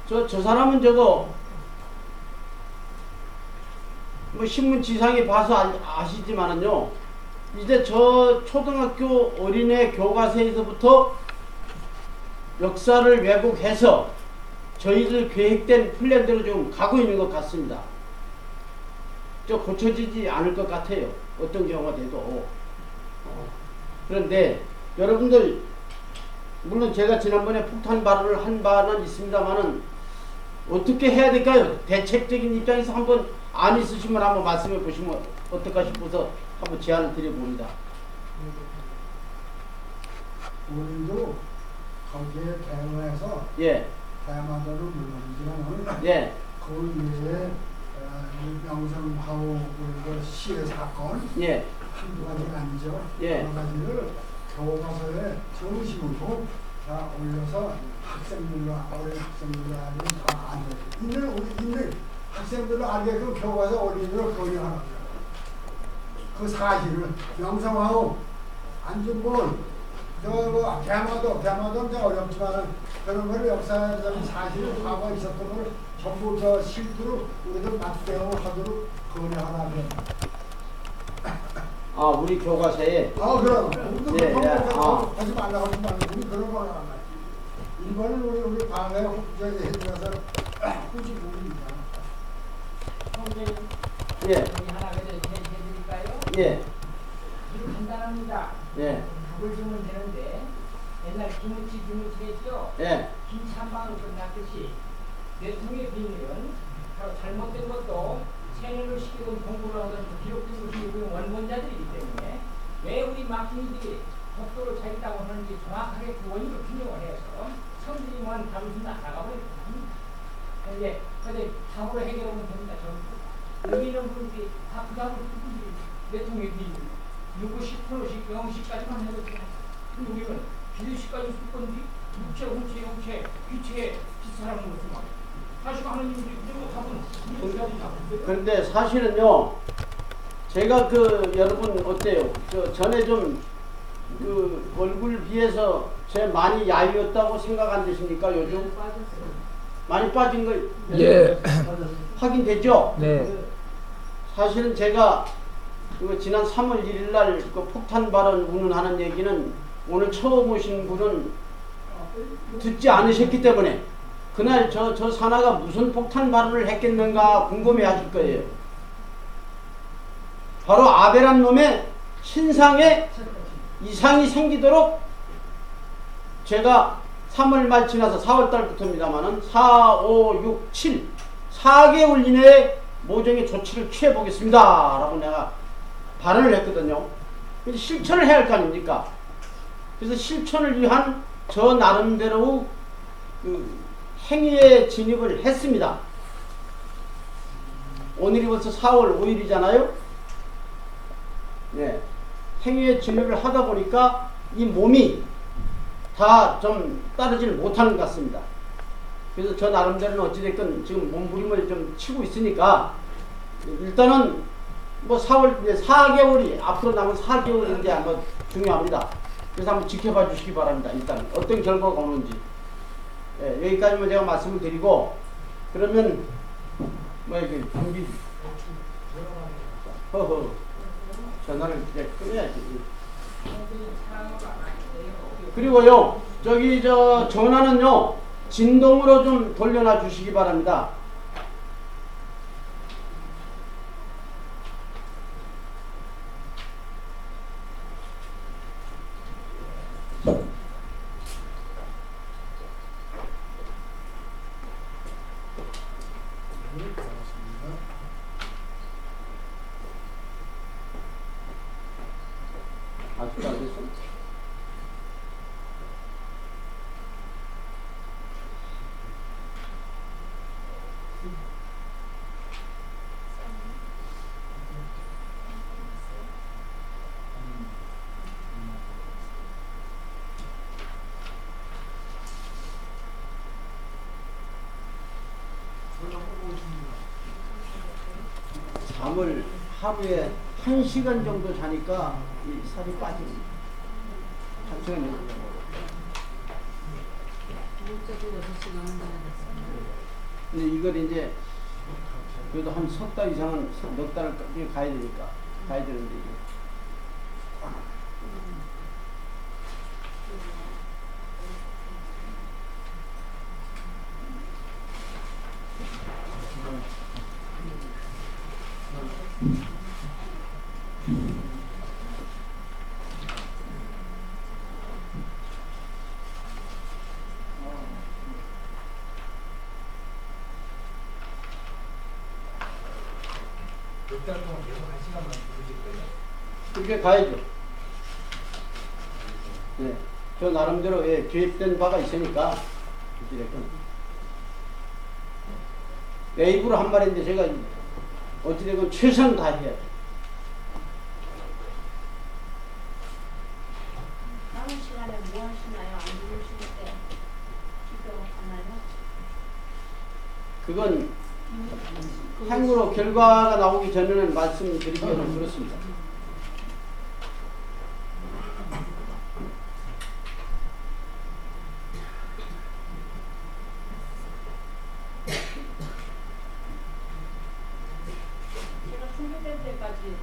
저 사람은 저거 뭐 신문 지상에 봐서 아시지만은요, 이제 저 초등학교 어린애 교과서에서부터 역사를 왜곡해서 저희들 계획된 플랜대로 좀 가고 있는 것 같습니다. 저 고쳐지지 않을 것 같아요. 어떤 경우가 돼도. 그런데 여러분들, 물론 제가 지난번에 폭탄 발언을 한 바는 있습니다만은 어떻게 해야 될까요? 대책적인 입장에서 한번 안 있으시면 한번 말씀해 보시면 어떨까 싶어서 한번 제안을 드려봅니다. 우리도 거기에 대응해서 예. 대마도를 물론이지만 예. 그 외에 명성하고 그 시해 사건 예. 한두 가지가 아니죠. 예. 여러 가지를 교과서에 정식으로 다 올려서 학생들과 어린 학생들과 다 있는 학생들을 알게끔 교과서 올리도록 권유하는 그 사실을 명성하고 안중근 저 대마도 좀 어렵지만 그런 걸 역사적인 사실을 과거에 있었던 걸 전부 저 실두로 우리들 맞대응을 하도록 권유하라면. 아, 우리 교과서에. 그럼. 예, 예. 하지 말라고 하지 말고 그런 걸 하란 말이야. 이번은 우리 방에 저기 해드려서 굳이 모릅니다. 선생님, 예. 하나 해드릴까요? 예. 이거 간단합니다. 예. 답을 주면 되는데 옛날 김우치 했죠? 예. 김찬방을 끝났듯이 내통의 비밀은 바로 잘못된 것도 세뇌를 시키고 공부를 하던 기록된 것이 우리 원본자들이기 때문에 왜 우리 막힌이들이 독도를 자기다고 하는지 정확하게 그 원인을 규명을 해서 선생님은 답을 나가버리는 겁니다. 근데 답으로 해결하면 됩니다. 전부. 여기는 그렇게 그 답을 내통의 비밀 누구 10%씩 0씩까지만 해도 돼요. 근데 우리는 비례식까지 쓸 건지 육체, 홍채, 형체, 귀체에 비슷한 것을 막 사실 하느님이 이런 답은 그런데 사실은요, 제가 여러분 어때요? 전에 좀 얼굴 비해서 제 많이 야위었다고 생각 안 되십니까? 요즘 많이 빠진 거 예. 확인되죠? 네. 사실은 제가 지난 3월 1일 날 폭탄 발언 운운하는 얘기는 오늘 처음 오신 분은 듣지 않으셨기 때문에 그날 저 사나가 무슨 폭탄 발언을 했겠는가 궁금해 하실 거예요. 바로 아베란 놈의 신상에 이상이 생기도록 제가 3월 말 지나서 4월 달부터입니다만은 4, 5, 6, 7 4개월 이내에 모종의 조치를 취해 보겠습니다 라고 내가 발언을 했거든요. 실천을 해야 할 거 아닙니까? 그래서 실천을 위한 저 나름대로 행위에 진입을 했습니다. 오늘이 벌써 4월 5일이잖아요. 네. 행위에 진입을 하다 보니까 이 몸이 다 좀 따르지를 못하는 것 같습니다. 그래서 저 나름대로는 어찌됐건 지금 몸부림을 좀 치고 있으니까 일단은 뭐 4월, 4개월이, 앞으로 남은 4개월이 이제 한번 중요합니다. 그래서 한번 지켜봐 주시기 바랍니다. 일단 어떤 결과가 오는지. 예, 여기까지만 제가 말씀을 드리고, 그러면, 이게, 준비, 전화를 이제 끊어야지. 그리고요, 전화는요, 진동으로 좀 돌려놔 주시기 바랍니다. 아직도 안 됐어? 잠을 하루에 1시간 정도 자니까 이 살이 빠집니다. 1시간 정도. 근데 이걸 이제 그래도 한 석 달 이상은 넉 달을 가야 되니까 가야 되는데 이게. 몇 달 동안 계속 한 시간만 부르실 거예요? 그렇게 가야죠. 네. 저 나름대로 예, 계획된 바가 있으니까 어찌됐건 내 입으로 한 말인데 제가 어찌됐건 최선을 다해야 돼. 남은 시간에 뭐 하시나요? 안 들으실 때 기도하나요? 그건 향후로 결과가 나오기 전에는 말씀드리기는 그렇습니다. 제가 준비될 때까지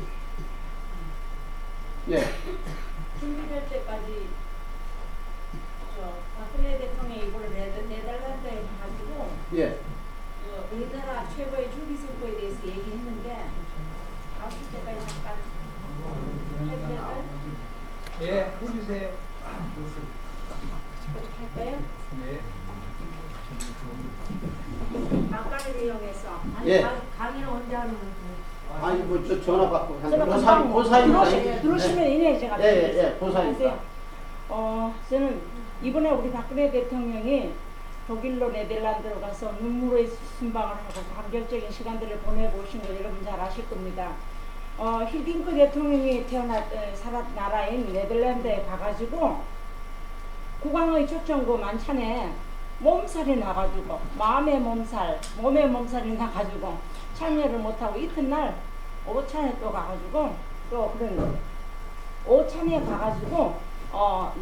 예. 준비될 때까지 저 박근혜 대통령이 이번에 네덜란드에 가지고 예. 우리나라 최고의 줄기세포에 대해서 얘기했는데 아실 때까지 잠깐 해도 될까요? 예, 해주세요. 그렇게 할까요? 네. 막간을 이용해서 아니 예. 강의는 언제 하는 건지 아니 뭐 저 전화 받고 한 저는 고사입니다. 고사입니다. 들으시면 이내 제가 예, 고사입니다. 저는 이번에 우리 박근혜 대통령이 독일로 네덜란드로 가서 눈물의 순방을 하고 감격적인 시간들을 보내고 오신 거 여러분 잘 아실 겁니다. 히딩크 대통령이 살았 나라인 네덜란드에 가가지고 국왕의 초청구 만찬에 몸살이 나가지고 마음의 몸살, 몸의 몸살이 나가지고 참여를 못하고 이튿날 오찬에 또 가가지고 또 그런 오찬에 가가지고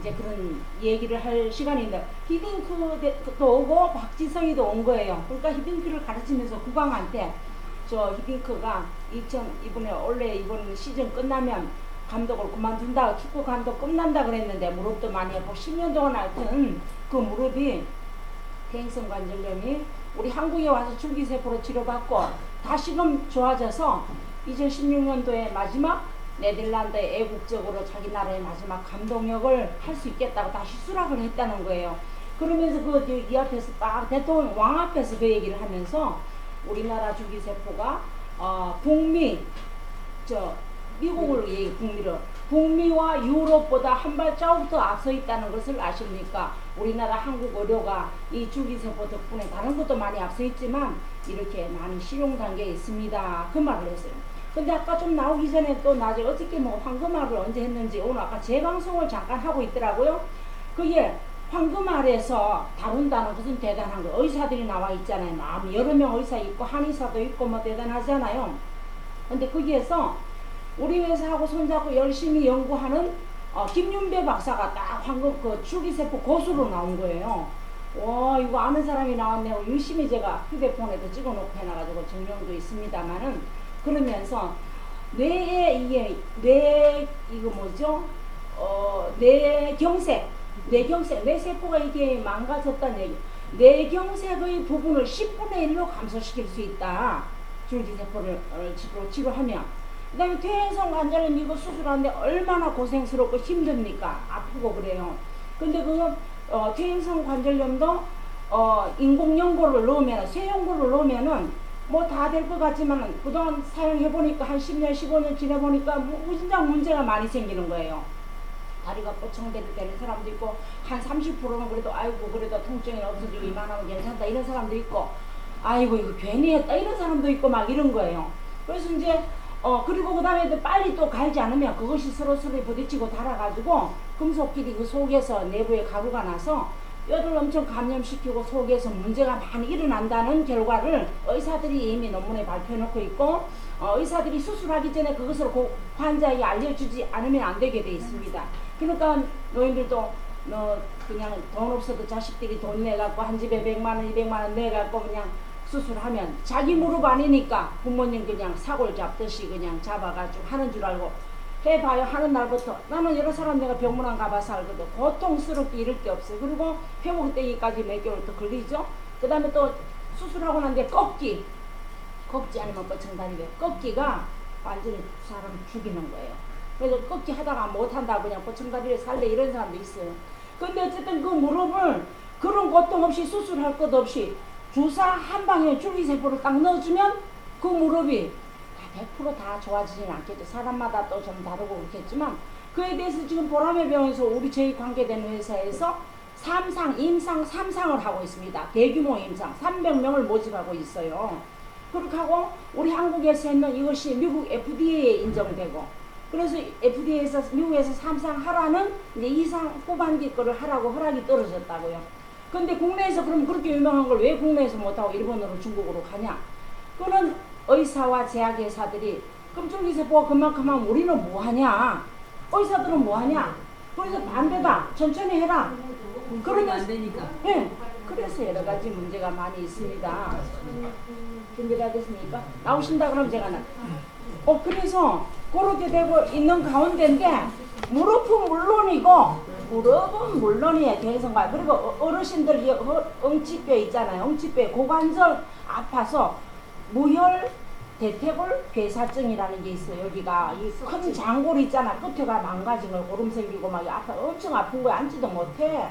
이제 그런 얘기를 할 시간인데 히딩크도 오고 박지성이도 온 거예요. 그러니까 히딩크를 가르치면서 국왕한테 저 히딩크가 이번에 원래 이번 시즌 끝나면 감독을 그만둔다, 축구 감독 끝난다 그랬는데 무릎도 많이 아프고 10년 동안 하여튼 그 무릎이 퇴행성 관절염이 우리 한국에 와서 줄기세포로 치료받고 다시금 좋아져서 2016년도에 마지막 네덜란드에 애국적으로 자기 나라의 마지막 감독역을 할 수 있겠다고 다시 수락을 했다는 거예요. 그러면서 이 앞에서 딱 대통령 왕 앞에서 그 얘기를 하면서 우리나라 줄기세포가 미국을 북미와 유럽보다 한 발자국 더 앞서 있다는 것을 아십니까? 우리나라 한국 의료가 이 줄기세포 덕분에 다른 것도 많이 앞서 있지만 이렇게 많이 실용 단계에 있습니다. 그 말을 했어요. 근데 아까 좀 나오기 전에 또 낮에 어저께 뭐 황금알을 언제 했는지 오늘 아까 재방송을 잠깐 하고 있더라고요. 그게 황금알에서 다룬다는 것은 대단한 거예요. 의사들이 나와 있잖아요. 여러 명 의사 있고 한의사도 있고 뭐 대단하잖아요. 근데 거기에서 우리 회사하고 손잡고 열심히 연구하는 김윤배 박사가 딱 줄기세포 고수로 나온 거예요. 와, 이거 아는 사람이 나왔네요. 열심히 제가 휴대폰에도 찍어놓고 해놔가지고 증명도 있습니다만은 그러면서 뇌경색, 뇌세포가 이게 망가졌다는 얘기. 뇌경색의 부분을 10분의 1로 감소시킬 수 있다. 줄기세포를 치료하면. 그 다음에 퇴행성 관절염 이거 수술하는데 얼마나 고생스럽고 힘듭니까? 아프고 그래요. 근데 그거 퇴행성 관절염도 인공연골을 넣으면, 쇠연골을 넣으면은 뭐 다 될 것 같지만 그동안 사용해보니까 한 10년, 15년 지내보니까 진짜 문제가 많이 생기는 거예요. 다리가 뽀청되는 사람도 있고 한 30%는 그래도 아이고 그래도 통증이 없어지고 이만하면 괜찮다 이런 사람도 있고 아이고 이거 괜히 했다 이런 사람도 있고 막 이런 거예요. 그래서 이제 그리고 그 다음에 빨리 또 갈지 않으면 그것이 서로 부딪히고 달아가지고 금속끼리 그 속에서 내부에 가루가 나서 뼈를 엄청 감염시키고 속에서 문제가 많이 일어난다는 결과를 의사들이 이미 논문에 발표해놓고 있고 의사들이 수술하기 전에 그것을 환자에게 알려주지 않으면 안 되게 돼 있습니다. 그러니까 노인들도 그냥 돈 없어도 자식들이 돈 내갖고 한 집에 100만 원, 200만 원 내갖고 그냥 수술하면 자기 무릎 아니니까 부모님 그냥 사골 잡듯이 그냥 잡아가지고 하는 줄 알고 해봐요. 하는 날부터 나는 여러 사람 내가 병문안 가봐서 알거든. 고통스럽게 이럴 게 없어요. 그리고 회복되기까지 몇 개월 더 걸리죠. 그 다음에 또 수술하고 난 뒤에 꺾기 아니면 뻗쳐다니게 꺾기가 완전히 사람 죽이는 거예요. 그래서 꺾기 하다가 못한다 그냥 뻗쳐다리를 살래 이런 사람도 있어요. 근데 어쨌든 그 무릎을 그런 고통 없이 수술할 것 없이 주사 한 방에 줄기세포를 딱 넣어주면 그 무릎이 다 100% 좋아지진 않겠죠. 사람마다 또 좀 다르고 그렇겠지만 그에 대해서 지금 보람의 병원에서 우리 저희 관계되는 회사에서 임상 3상을 하고 있습니다. 대규모 임상 300명을 모집하고 있어요. 그렇게 하고 우리 한국에서는 이것이 미국 FDA에 인정되고 그래서 FDA에서 미국에서 3상 하라는 이제 2상 후반기 거를 하라고 허락이 떨어졌다고요. 근데 국내에서 그럼 그렇게 유명한 걸 왜 국내에서 못하고 일본으로 중국으로 가냐? 그는 의사와 제약회사들이 그럼 줄기세포가 그만큼 하면 우리는 뭐하냐? 의사들은 뭐하냐? 그래서 반대다. 천천히 해라. 그러면 안 되니까. 네. 그래서 여러 가지 문제가 많이 있습니다. 준비가 됐습니까? 나오신다 그러면 제가 그래서 그렇게 되고 있는 가운데인데 무릎은 물론이에요. 대성과 그리고 어르신들 엉치뼈 있잖아요. 엉치뼈 고관절 아파서 무혈 대퇴골 괴사증이라는 게 있어요. 여기가 이 큰 장골 있잖아. 끝에가 망가진 거 고름 생기고 막 엄청 아픈 거야. 앉지도 못해.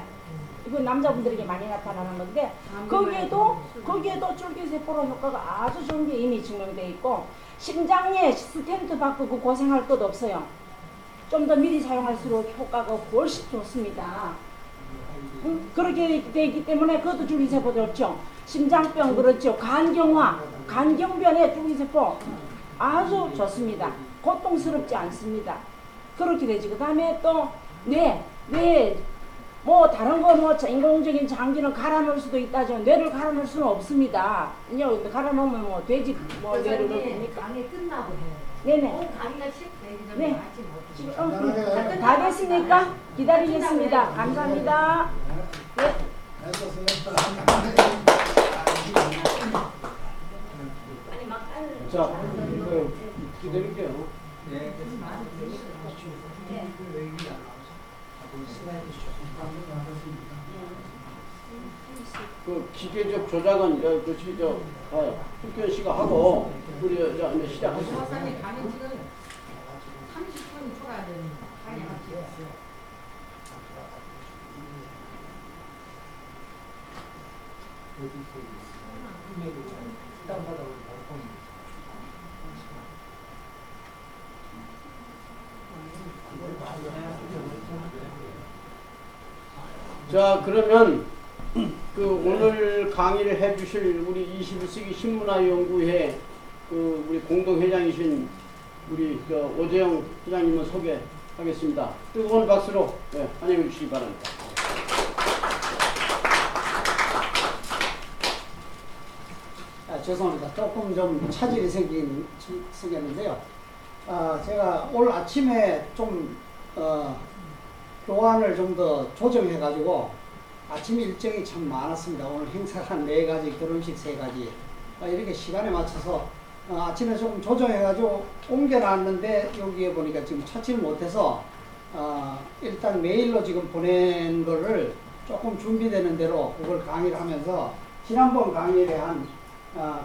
이거 남자분들에게 많이 나타나는 건데 거기에도 줄기세포로 효과가 아주 좋은 게 이미 증명돼 있고 심장에 스텐트 받고 그 고생할 것 없어요. 좀 더 미리 사용할수록 효과가 훨씬 좋습니다. 그렇게 돼 있기 때문에 그것도 줄기세포도 없죠. 심장병 그렇죠. 간경변에 줄기세포 아주 좋습니다. 고통스럽지 않습니다. 그렇게 되지. 그 다음에 또 뇌 뭐 다른 거 뭐 인공적인 장기는 갈아 넣을 수도 있다죠. 뇌를 갈아 넣을 수는 없습니다. 갈아 넣으면 뭐 돼지 뭐 뇌를 넣습니까? 강의 끝나고 해요. 네네. 강의가 10대기 네. 전에 하지 다 됐습니까? 기다리겠습니다. 감사합니다. 네. 아니 막 깔. 자, 기다릴게요. 네. 그 기계적 조작은 국현 씨가 하고 우리 이제 시작하시죠. 박사님 강의 지금 30분 초과야 되는 강의 같이 했어요. 자, 그러면 그 오늘 강의를 해주실 우리 21세기 신문화연구회 그 우리 공동회장이신 우리 오재영 회장님을 소개하겠습니다. 뜨거운 박수로 환영해 주시기 바랍니다. 죄송합니다. 조금 좀 차질이 생겼는데요. 제가 오늘 아침에 좀 교환을 좀 더 조정해가지고 아침 일정이 참 많았습니다. 오늘 행사가 4가지, 결혼식 3가지. 이렇게 시간에 맞춰서 아침에 조금 조정해가지고 옮겨놨는데 여기에 보니까 지금 찾지를 못해서 일단 메일로 지금 보낸 거를 조금 준비되는 대로 그걸 강의를 하면서 지난번 강의에 대한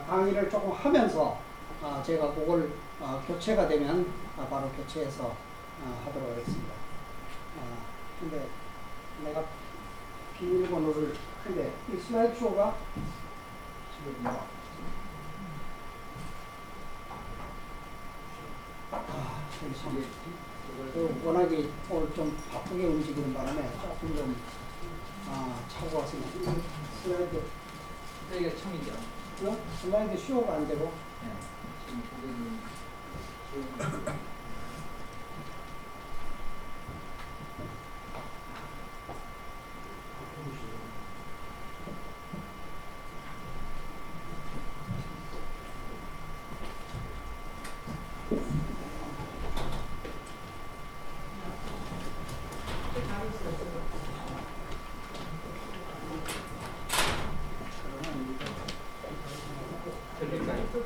강의를 조금 하면서 제가 그걸 교체가 되면 바로 교체해서 하도록 하겠습니다. 근데 내가 비밀번호를 근데 이 슬라이드 쇼가 워낙에 오늘 좀 바쁘게 움직이는 바람에 조금 좀 차고 왔습니다. 슬라이드 이게 처음이죠. 슬라이드 쇼가 안 되고. 네. 지금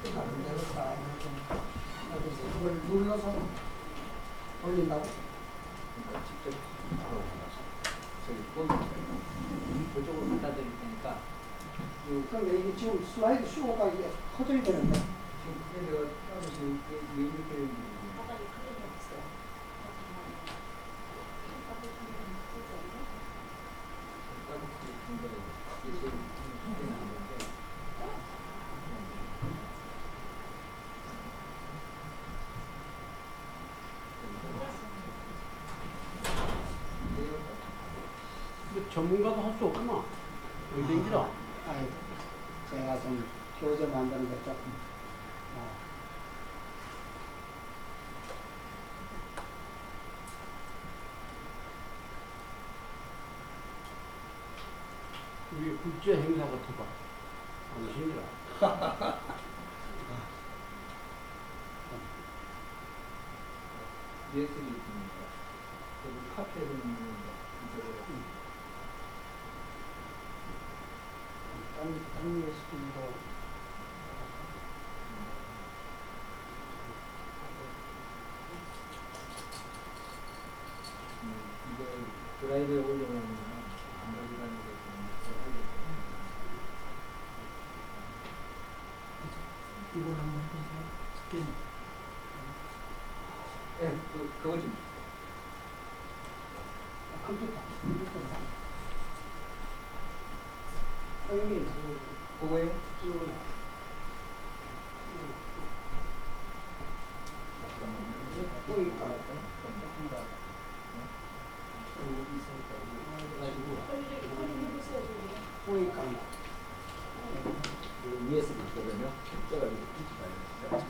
다른 데로 다 어디서 이걸 눌러서 올린다고? 직접 그쪽으로 갖다 드릴 테니까 그런데 이게 지금 슬라이드 쇼가 이게 커져야 되는데. 지금 그게 내가 따로 지금 이렇게 바닥에 크게 없어요. 근데 전문가도 할 수 없구나. 의den기라. 아이, 제가 좀 교재 만드는 거 조금. 이게 국제 행사 같아봐. 안심이라. 예술이 있습니다. 여기 카페에 있는 딴 예술도 이거 드라이브에 올려놓으면 안 가져가는 게 이걸 한번 보세요. 스캔. 예, 그거지. 컴퓨터. 여기 그거요? 보니까 보니까 USB 있거든요. 캡처가 이렇게 끼지 말고.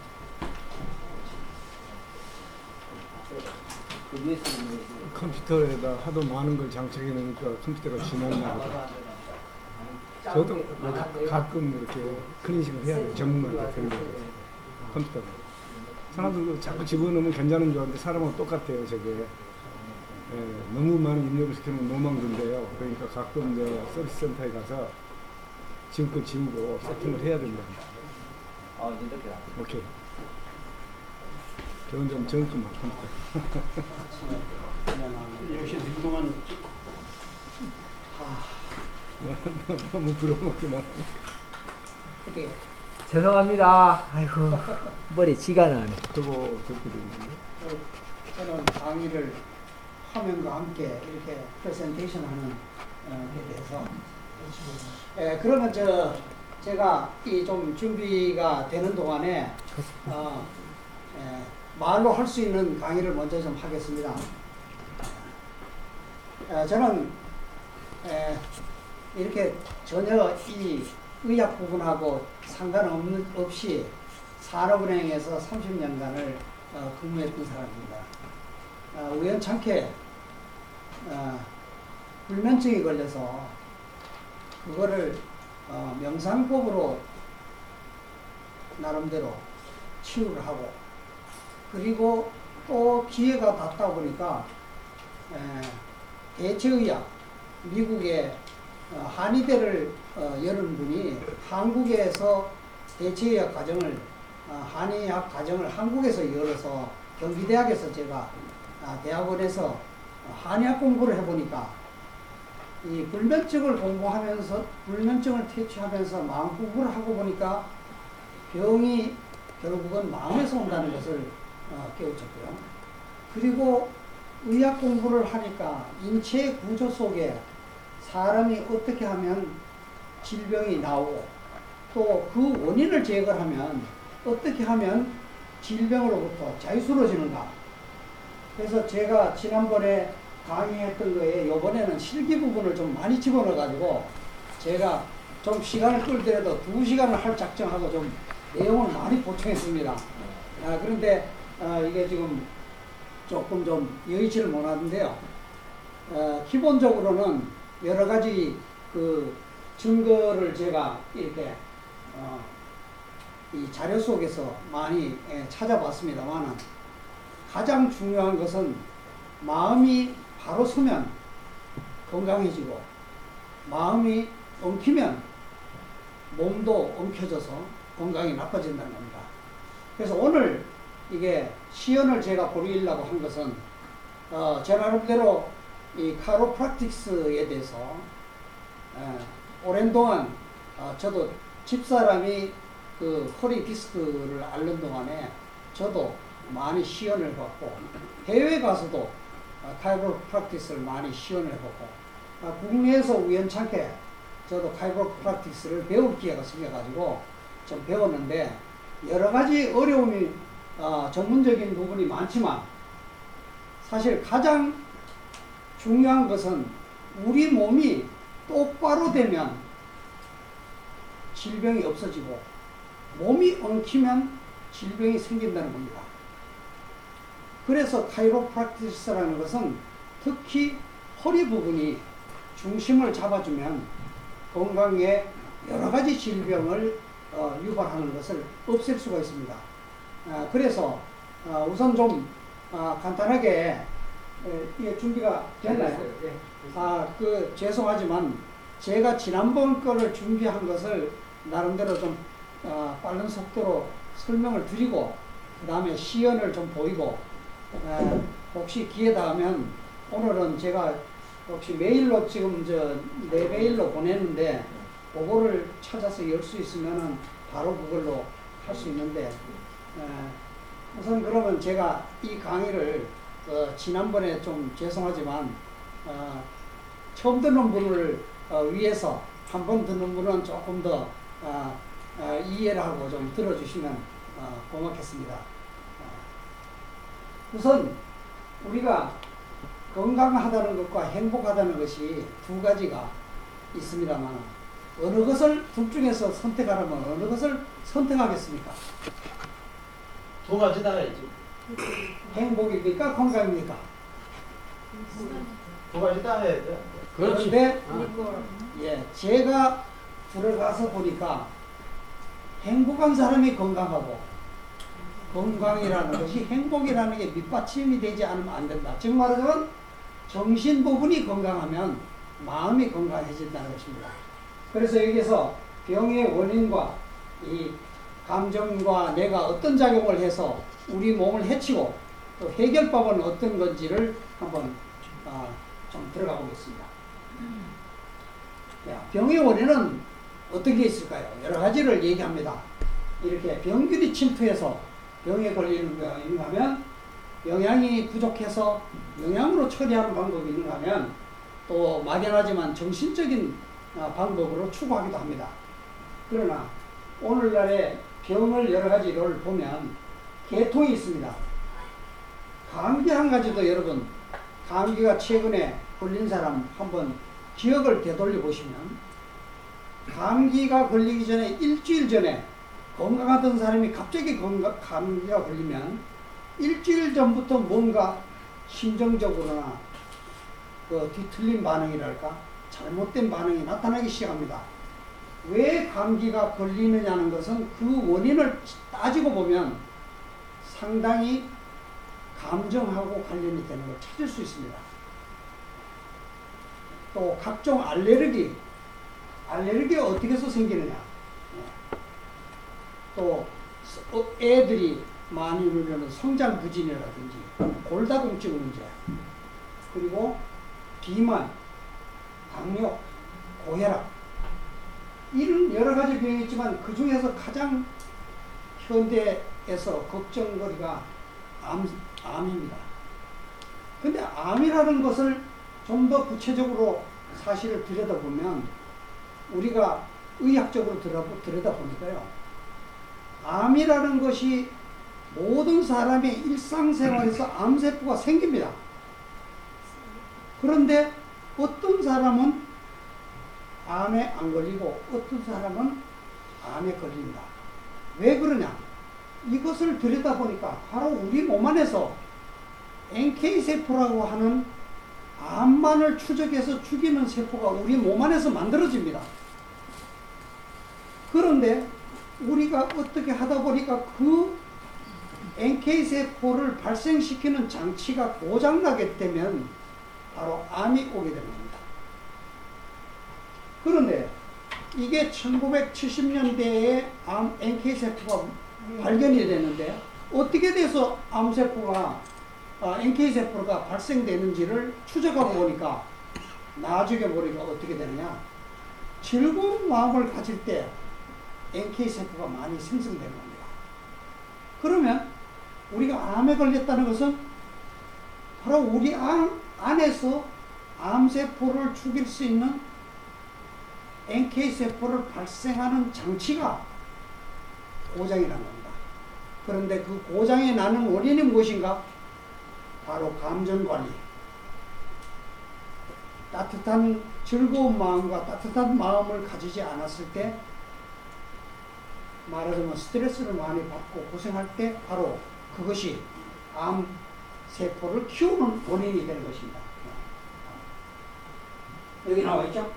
그 USB 컴퓨터에다 하도 많은 걸 장착해 놓으니까 컴퓨터가 지났나 보다. 저도 가끔 이렇게 클리닝을 해야 돼요. 전문가한테 들려고 컴퓨터가. 사람들도 자꾸 집어넣으면 괜찮은 줄 알았는데 사람은 똑같아요. 저게. 예, 너무 많은 입력을 시키면 노망든데요. 그러니까 가끔 저 서비스 센터에 가서 지울 거 지우고 세팅을 해야 된다. 이제 이렇게 오케이. 저건 좀 정품만 컴퓨터. 역시 그동안 너무 부러워먹기만. 이렇게 죄송합니다. 아이고 머리 지가 나네. 저거 있는데. 저는 강의를 화면과 함께 이렇게 프레젠테이션 하는 데 대해서 그러면 제가 이 좀 준비가 되는 동안에 말로 할 수 있는 강의를 먼저 좀 하겠습니다. 저는 이렇게 전혀 이 의학 부분하고 상관없이 산업은행에서 30년간을 근무했던 사람입니다. 우연찮게 불면증이 걸려서 그거를 명상법으로 나름대로 치유를 하고, 그리고 또 기회가 닿다 보니까 대체의학, 미국의 한의대를 여는 분이 한국에서 대체의학 과정을 한의학 과정을 한국에서 열어서 경기대학에서 제가 대학원에서 한의학 공부를 해보니까 이 불면증을 공부하면서 불면증을 퇴치하면서 마음 공부를 하고 보니까 병이 결국은 마음에서 온다는 것을 깨우쳤고요. 그리고 의학 공부를 하니까 인체 구조 속에 사람이 어떻게 하면 질병이 나오고 또 그 원인을 제거하면 어떻게 하면 질병으로부터 자유스러워지는가. 그래서 제가 지난번에 강의했던 거에 이번에는 실기 부분을 좀 많이 집어넣어 가지고 제가 좀 시간을 끌더라도 2시간을 할 작정하고 좀 내용을 많이 보충했습니다. 그런데 이게 지금 조금 좀 여의치를 못하는데요. 기본적으로는 여러 가지 그 증거를 제가 이렇게 이 자료 속에서 많이 찾아봤습니다만, 가장 중요한 것은 마음이 바로 서면 건강해지고, 마음이 엉키면 몸도 엉켜져서 건강이 나빠진다는 겁니다. 그래서 오늘 이게 시연을 제가 보이려고 한 것은 제 나름대로 이 카이로프랙틱스에 대해서 오랜 동안 저도 집사람이 그 허리 디스크를 앓는 동안에 저도 많이 시연을 받고 해외 가서도 카이로프랙틱스를 많이 시연을 해보고 국내에서 우연찮게 저도 카이로프랙틱스를 배울 기회가 생겨가지고 좀 배웠는데 여러 가지 어려움이 전문적인 부분이 많지만 사실 가장 중요한 것은 우리 몸이 똑바로 되면 질병이 없어지고 몸이 엉키면 질병이 생긴다는 겁니다. 그래서 카이로프랙티스라는 것은 특히 허리 부분이 중심을 잡아주면 건강에 여러 가지 질병을 유발하는 것을 없앨 수가 있습니다. 그래서 우선 좀 간단하게 이게 준비가 됐나요? 죄송하지만 제가 지난번 거를 준비한 것을 나름대로 좀 빠른 속도로 설명을 드리고 그 다음에 시연을 좀 보이고 혹시 기회 닿으면 오늘은 제가 혹시 메일로 지금 내 메일로 보냈는데 그거를 찾아서 열 수 있으면은 바로 그걸로 할 수 있는데 우선 그러면 제가 이 강의를 지난번에 좀 죄송하지만 처음 듣는 분을 위해서 한 번 듣는 분은 조금 더 이해를 하고 좀 들어주시면 고맙겠습니다. 우선 우리가 건강하다는 것과 행복하다는 것이 두 가지가 있습니다만 어느 것을 둘 중에서 선택하라면 어느 것을 선택하겠습니까? 두 가지 다 있죠. 행복입니까? 건강입니까? 두 가지 다 해야죠. 그런데 제가 들어가서 보니까 행복한 사람이 건강하고 건강이라는 것이 행복이라는 게 밑받침이 되지 않으면 안 된다. 즉 말하자면 정신 부분이 건강하면 마음이 건강해진다는 것입니다. 그래서 여기서 병의 원인과 이 감정과 내가 어떤 작용을 해서 우리 몸을 해치고 또 해결법은 어떤 건지를 한번 좀 들어가 보겠습니다. 병의 원인은 어떤 게 있을까요? 여러 가지를 얘기합니다. 이렇게 병균이 침투해서 병에 걸리는 거 있는가 하면 영양이 부족해서 영양으로 처리하는 방법이 있는가 하면 또 막연하지만 정신적인 방법으로 추구하기도 합니다. 그러나 오늘날의 병을 여러 가지를 보면 계통이 있습니다. 감기 한 가지도 여러분 감기가 최근에 걸린 사람 한번 기억을 되돌려 보시면 감기가 걸리기 전에 일주일 전에 건강하던 사람이 갑자기 감기가 걸리면 일주일 전부터 뭔가 심정적으로나 그 뒤틀린 반응이랄까 잘못된 반응이 나타나기 시작합니다. 왜 감기가 걸리느냐는 것은 그 원인을 따지고 보면 상당히 감정하고 관련이 되는 걸 찾을 수 있습니다. 또 각종 알레르기가 어떻게 해서 생기느냐. 또 애들이 많이 울면 성장 부진이라든지 골다공증 문제, 그리고 비만, 당뇨, 고혈압 이런 여러 가지 병이 있지만 그 중에서 가장 현대에서 걱정거리가 암입니다. 근데 암이라는 것을 좀 더 구체적으로 사실을 들여다보면 우리가 의학적으로 들여다보니까요. 암이라는 것이 모든 사람의 일상생활에서 암세포가 생깁니다. 그런데 어떤 사람은 암에 안 걸리고 어떤 사람은 암에 걸린다. 왜 그러냐? 이것을 들여다보니까 바로 우리 몸 안에서 NK세포라고 하는 암만을 추적해서 죽이는 세포가 우리 몸 안에서 만들어집니다. 그런데 우리가 어떻게 하다 보니까 그 NK세포를 발생시키는 장치가 고장나게 되면 바로 암이 오게 되는 겁니다. 그런데 이게 1970년대에 NK세포가 발견이 됐는데 어떻게 돼서 암세포가 NK세포가 발생되는지를 추적하고 보니까 나중에 보니까 어떻게 되느냐, 즐거운 마음을 가질 때 NK세포가 많이 생성되는 겁니다. 그러면 우리가 암에 걸렸다는 것은 바로 우리 안에서 암세포를 죽일 수 있는 NK세포를 발생하는 장치가 고장이 난 겁니다. 그런데 그 고장이 나는 원인이 무엇인가? 바로 감정관리. 따뜻한 즐거운 마음과 따뜻한 마음을 가지지 않았을 때, 말하자면 스트레스를 많이 받고 고생할 때 바로 그것이 암세포를 키우는 원인이 되는 것입니다. 여기 나와 있죠?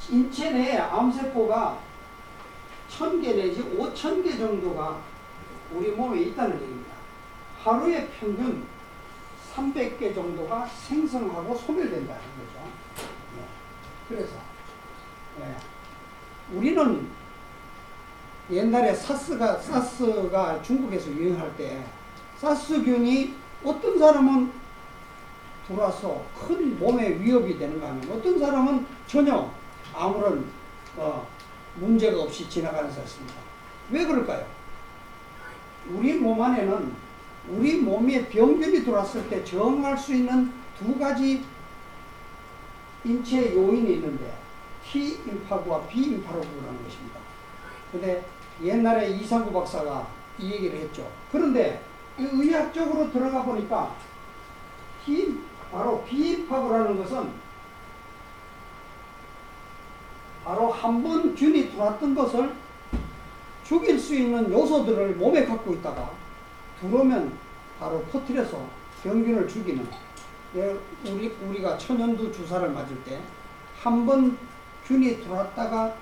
인체 내에 암세포가 1000개 내지 5000개 정도가 우리 몸에 있다는 얘기입니다. 하루에 평균 300개 정도가 생성하고 소멸된다는 거죠. 그래서 우리는 옛날에 사스가 중국에서 유행할 때 사스균이 어떤 사람은 들어와서 큰 몸에 위협이 되는가 하면 어떤 사람은 전혀 아무런 문제가 없이 지나가는 사람입니다. 왜 그럴까요? 우리 몸 안에는 우리 몸에 병균이 들어왔을 때 저항할 수 있는 두 가지 인체 요인이 있는데 T임파구와 B임파구라는 것입니다. 근데 옛날에 이상구 박사가 이 얘기를 했죠. 그런데 의학적으로 들어가 보니까 바로 B임파구라는 것은 바로 한 번 균이 들어왔던 것을 죽일 수 있는 요소들을 몸에 갖고 있다가 들어오면 바로 퍼뜨려서 병균을 죽이는, 우리가 천연두 주사를 맞을 때 한 번 균이 들어왔다가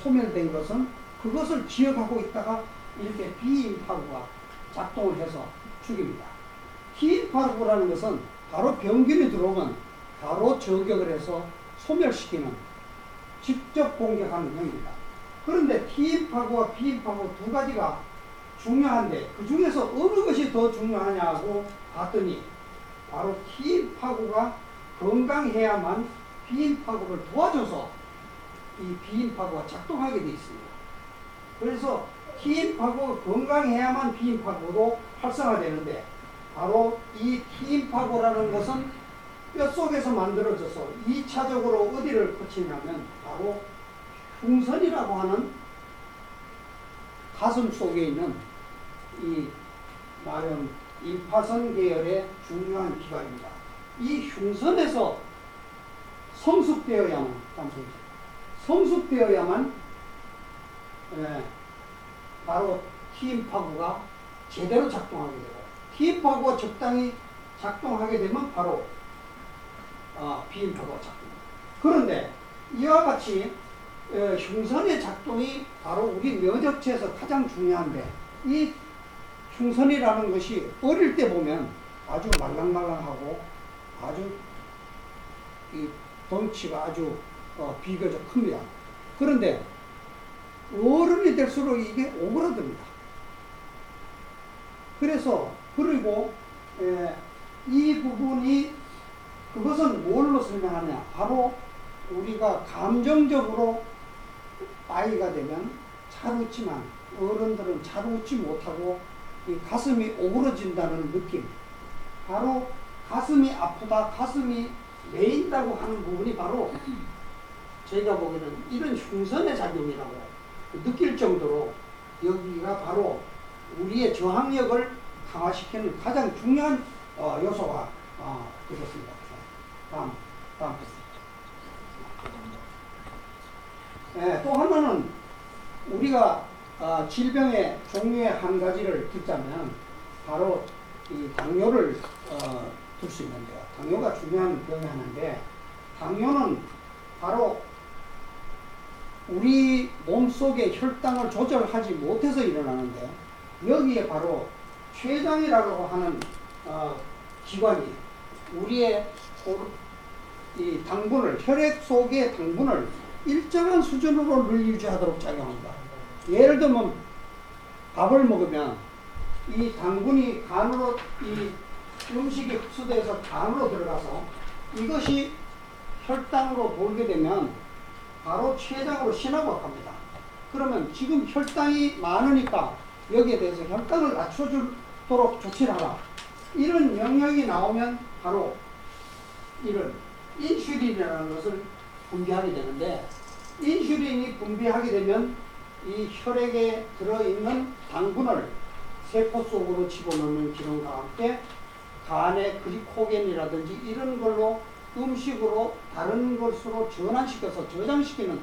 소멸된 것은 그것을 기억하고 있다가 이렇게 B임파구가 작동을 해서 죽입니다. T임파구라는 것은 바로 병균이 들어오면 바로 저격을 해서 소멸시키는, 직접 공격하는 형입니다. 그런데 T임파구와 B임파구 두 가지가 중요한데 그 중에서 어느 것이 더 중요하냐고 봤더니 바로 T임파구가 건강해야만 B임파구를 도와줘서 이 B임파구가 작동하게 되어 있습니다. 그래서 T임파구가 건강해야만 B임파구도 활성화되는데, 바로 이 T임파구라는 것은 뼛속에서 만들어져서 2차적으로 어디를 거치냐면 바로 흉선이라고 하는 가슴 속에 있는 이 말은 임파선 계열의 중요한 기관입니다. 이 흉선에서 성숙되어야만 바로 T임파구가 제대로 작동하게 되고, T임파구가 적당히 작동하게 되면 바로 B임파구가 작동합니다. 그런데 이와 같이 흉선의 작동이 바로 우리 면역체에서 가장 중요한데, 이 흉선이라는 것이 어릴 때 보면 아주 말랑말랑하고 아주 이 덩치가 아주 비교적 큽니다. 그런데 어른이 될수록 이게 오그라듭니다. 그리고 이 부분이, 그것은 뭘로 설명하냐, 바로 우리가 감정적으로 나이가 되면 잘 웃지만 어른들은 잘 웃지 못하고 이 가슴이 오그러진다는 느낌, 바로 가슴이 아프다, 가슴이 메인다고 하는 부분이 바로 저희가 보기에는 이런 흉선의 작용이라고 느낄 정도로 여기가 바로 우리의 저항력을 강화시키는 가장 중요한 요소가 되겠습니다. 다음 또 하나는 우리가 질병의 종류의 한 가지를 듣자면 바로 이 당뇨를 들 수 있는데요. 당뇨가 중요한 병이 하나인데, 당뇨는 바로 우리 몸속의 혈당을 조절하지 못해서 일어나는데, 여기에 바로 췌장이라고 하는 기관이 우리의 이 당분을, 혈액 속의 당분을 일정한 수준으로 늘 유지하도록 작용합니다. 예를 들면 밥을 먹으면 이 당분이 간으로 이 음식이 흡수돼서 간으로 들어가서 이것이 혈당으로 돌게 되면 바로 췌장으로 신호가 갑니다. 그러면 지금 혈당이 많으니까 여기에 대해서 혈당을 낮춰주도록 조치를 하라. 이런 영역이 나오면 바로 이런 인슐린이라는 것을 분비하게 되는데, 인슐린이 분비하게 되면 이 혈액에 들어있는 당분을 세포 속으로 집어넣는 기능과 함께 간의 글리코겐이라든지 이런 걸로 음식으로 다른 것으로 전환시켜서 저장시키는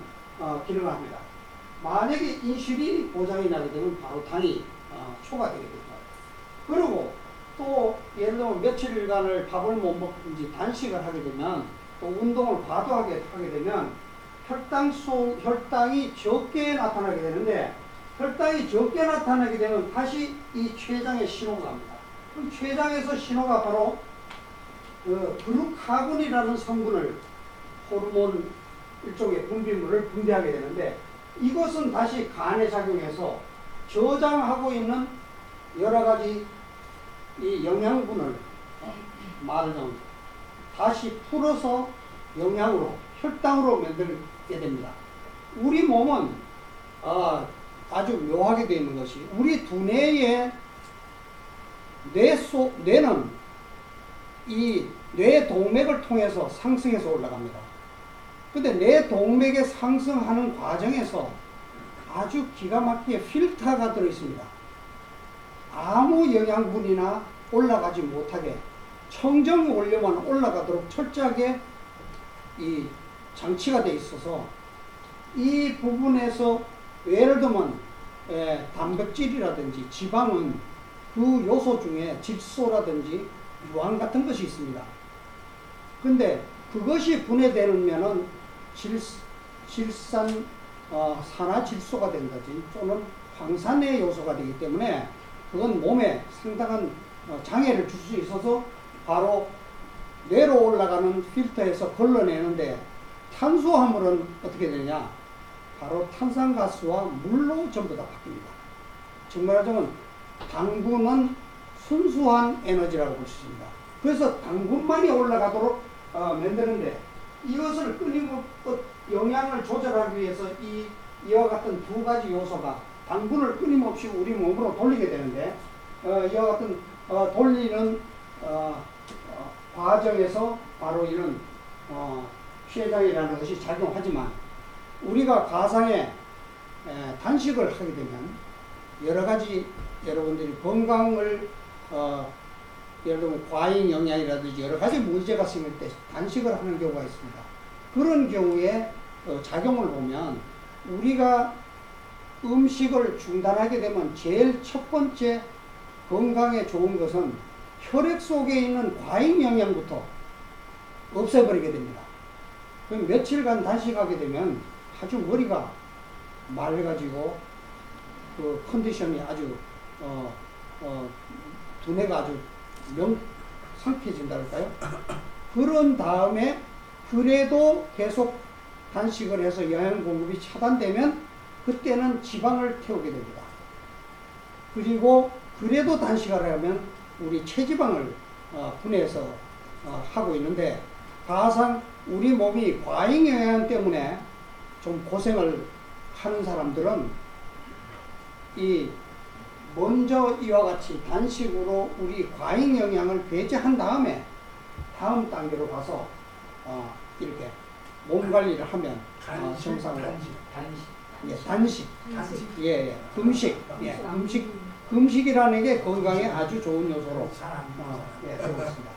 기능을 합니다. 만약에 인슐린이 고장이 나게 되면 바로 당이 초과되게 됩니다. 그리고 또 예를 들면 며칠간을 밥을 못 먹든지 단식을 하게 되면, 또 운동을 과도하게 하게 되면 혈당이 적게 나타나게 되는데, 혈당이 적게 나타나게 되면 다시 이 췌장에 신호가 갑니다. 그럼 췌장에서 신호가 바로 글루카곤이라는 성분을, 호르몬 일종의 분비물을 분비하게 되는데, 이것은 다시 간에 작용해서 저장하고 있는 여러 가지 이 영양분을 말하자면 다시 풀어서 영양으로, 혈당으로 만들게 됩니다. 우리 몸은 아주 묘하게 되어 있는 것이, 우리 두뇌의 뇌는 이 뇌동맥을 통해서 상승해서 올라갑니다. 근데 뇌동맥에 상승하는 과정에서 아주 기가 막히게 필터가 들어 있습니다. 아무 영양분이나 올라가지 못하게 청정 원료만 올라가도록 철저하게 이 장치가 되어 있어서, 이 부분에서 예를 들면 단백질이라든지 지방은 그 요소 중에 질소라든지 유황 같은 것이 있습니다. 근데 그것이 분해되면은 산화질소가 된다든지 또는 황산의 요소가 되기 때문에 그건 몸에 상당한 장애를 줄 수 있어서 바로 뇌로 올라가는 필터에서 걸러내는데, 탄수화물은 어떻게 되냐? 바로 탄산가스와 물로 전부 다 바뀝니다. 정말하자면 당분은 순수한 에너지라고 볼 수 있습니다. 그래서 당분만이 올라가도록 만드는데, 이것을 끊임없이 영양을 조절하기 위해서 이와 같은 두 가지 요소가 당분을 끊임없이 우리 몸으로 돌리게 되는데, 이와 같은 돌리는 과정에서 바로 이런 췌장이라는 것이 작용하지만, 우리가 가상에 단식을 하게 되면 여러 가지 여러분들이 건강을 예를 들면 과잉 영양이라든지 여러 가지 문제가 생길 때 단식을 하는 경우가 있습니다. 그런 경우에 작용을 보면, 우리가 음식을 중단하게 되면 제일 첫 번째 건강에 좋은 것은 혈액 속에 있는 과잉 영양부터 없애버리게 됩니다. 그럼 며칠간 단식하게 되면 아주 머리가 맑아지고 그 컨디션이 아주 두뇌가 아주 상쾌해진다 할까요? 그런 다음에 그래도 계속 단식을 해서 영양 공급이 차단되면 그때는 지방을 태우게 됩니다. 그리고 그래도 단식을 하면 우리 체지방을 분해해서 하고 있는데, 가상 우리 몸이 과잉 영양 때문에 좀 고생을 하는 사람들은 먼저 이와 같이 단식으로 우리 과잉 영양을 배제한 다음에 다음 단계로 가서 이렇게 몸 관리를 하면 정상으로 단식, 금식, 금식이라는 게 건강에 아주 좋은 요소로 되고 있습니다.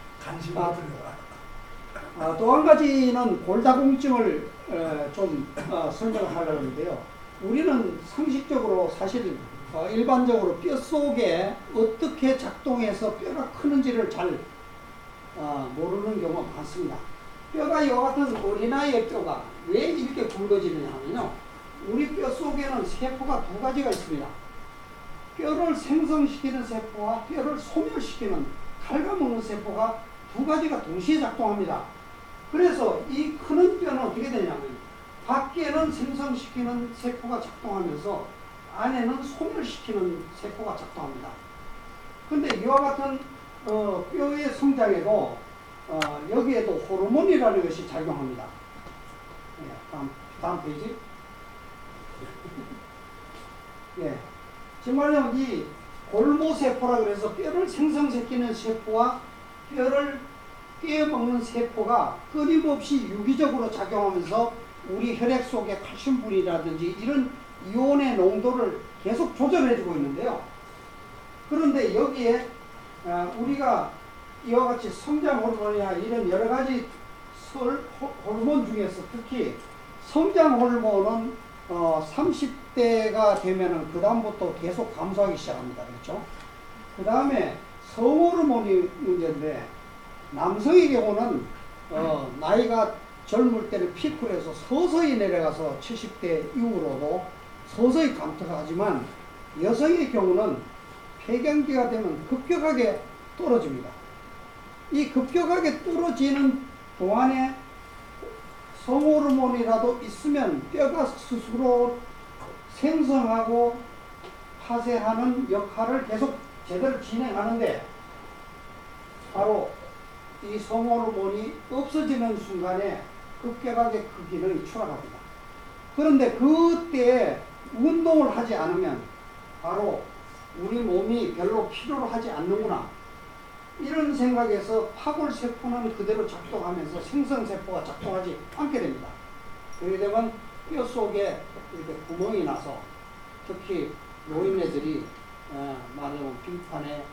또 한 가지는 골다공증을 좀 설명을 하려고 하는데요. 우리는 상식적으로 사실 일반적으로 뼈 속에 어떻게 작동해서 뼈가 크는지를 잘 모르는 경우가 많습니다. 뼈가 이와 같은 어린아이의 뼈가 왜 이렇게 굵어지느냐 하면요, 우리 뼈 속에는 세포가 두 가지가 있습니다. 뼈를 생성시키는 세포와 뼈를 소멸시키는 갉아먹는 세포가 두 가지가 동시에 작동합니다. 그래서 이 크는 뼈는 어떻게 되냐면 밖에는 생성시키는 세포가 작동하면서 안에는 소멸시키는 세포가 작동합니다. 근데 이와 같은 뼈의 성장에도 여기에도 호르몬이라는 것이 작용합니다. 다음 페이지. 예, 정말로 이 골모세포라 그래서 뼈를 생성시키는 세포와 뼈를 깨어먹는 세포가 끊임없이 유기적으로 작용하면서 우리 혈액 속의 칼슘분이라든지 이런 이온의 농도를 계속 조절해주고 있는데요. 그런데 여기에 우리가 이와 같이 성장 호르몬이나 이런 여러 가지 호르몬 중에서 특히 성장 호르몬은 30대가 되면은 그 다음부터 계속 감소하기 시작합니다. 그렇죠? 그 다음에 성호르몬이 문제인데 남성의 경우는 나이가 젊을 때는 피크로 해서 서서히 내려가서 70대 이후로도 서서히 감퇴가 하지만 여성의 경우는 폐경기가 되면 급격하게 떨어집니다. 이 급격하게 떨어지는 동안에 성호르몬이라도 있으면 뼈가 스스로 생성하고 파쇄하는 역할을 계속 제대로 진행하는데 바로 이 성호르몬이 없어지는 순간에 급격하게 그 기능이 추락합니다. 그런데 그때 운동을 하지 않으면 바로 우리 몸이 별로 필요로 하지 않는구나 이런 생각에서 파골세포는 그대로 작동하면서 생성세포가 작동하지 않게 됩니다. 그렇게 되면 뼈 속에 이렇게 구멍이 나서 특히 노인네들이 말하자면 빙판에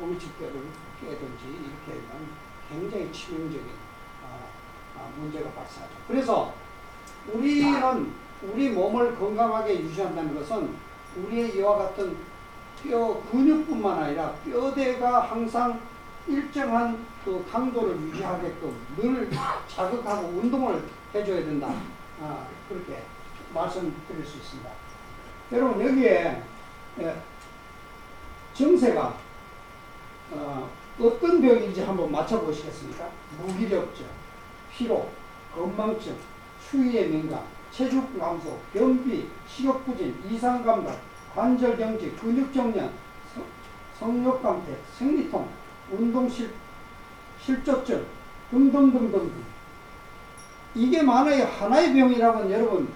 엄지뼈를 깨든지 이렇게 하면 굉장히 치명적인 문제가 발생하죠. 그래서 우리는 우리 몸을 건강하게 유지한다는 것은 우리의 이와 같은 뼈 근육뿐만 아니라 뼈대가 항상 일정한 그 강도를 유지하게끔 늘 자극하고 운동을 해줘야 된다. 그렇게 말씀드릴 수 있습니다. 여러분 여기에 정세가 어떤 병인지 한번 맞춰보시겠습니까? 무기력증, 피로, 건망증, 추위에 민감, 체중 감소, 변비, 식욕부진, 이상감각, 관절경직, 근육정련, 성욕감퇴, 생리통, 운동실조증 등등등등. 이게 만약에 하나의 병이라면 여러분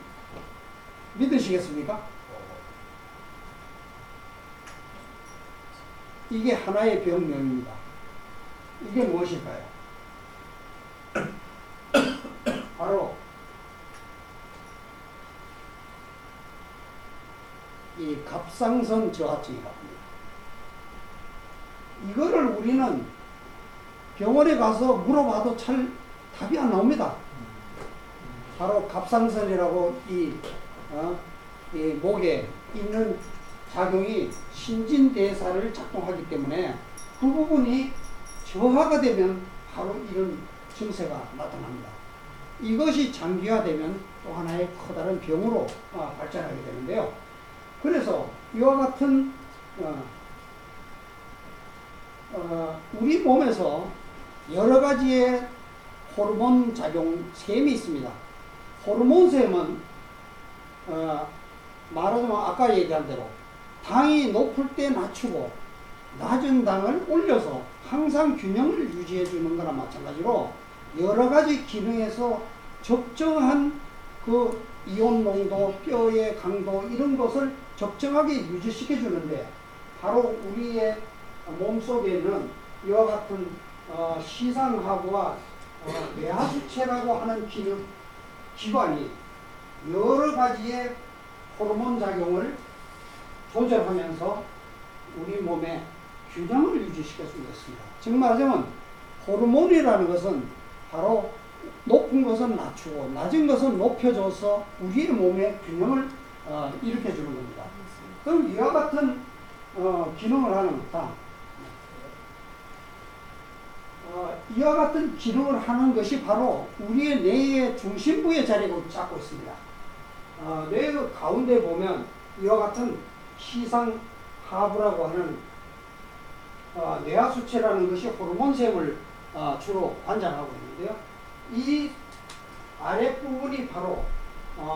믿으시겠습니까? 이게 하나의 병명입니다. 이게 무엇일까요? 바로 이 갑상선 저하증이라고 합니다. 이거를 우리는 병원에 가서 물어봐도 잘 답이 안 나옵니다. 바로 갑상선이라고 이 목에 있는 작용이 신진대사를 작동하기 때문에 그 부분이 저하가 되면 바로 이런 증세가 나타납니다. 이것이 장기화되면 또 하나의 커다란 병으로 발전하게 되는데요. 그래서 이와 같은 우리 몸에서 여러 가지의 호르몬 작용 셈이 있습니다. 호르몬 셈은 말하자면 아까 얘기한 대로 당이 높을 때 낮추고 낮은 당을 올려서 항상 균형을 유지해 주는 거나 마찬가지로 여러 가지 기능에서 적정한 그 이온 농도, 뼈의 강도 이런 것을 적정하게 유지시켜 주는데 바로 우리의 몸속에는 이와 같은 시상하부와 뇌하수체라고 하는 기관이 여러 가지의 호르몬 작용을 조절하면서 우리 몸의 균형을 유지시킬 수 있습니다. 즉 말하자면 호르몬이라는 것은 바로 높은 것은 낮추고 낮은 것은 높여줘서 우리의 몸의 균형을 일으켜주는 겁니다. 그럼 이와 같은 기능을 하는 이와 같은 기능을 하는 것이 바로 우리의 뇌의 중심부의 자리를 잡고 있습니다. 뇌 가운데 보면 이와 같은 시상하부라고 하는 뇌하수체라는 것이 호르몬샘을 주로 관장하고 있는데요. 이 아랫부분이 바로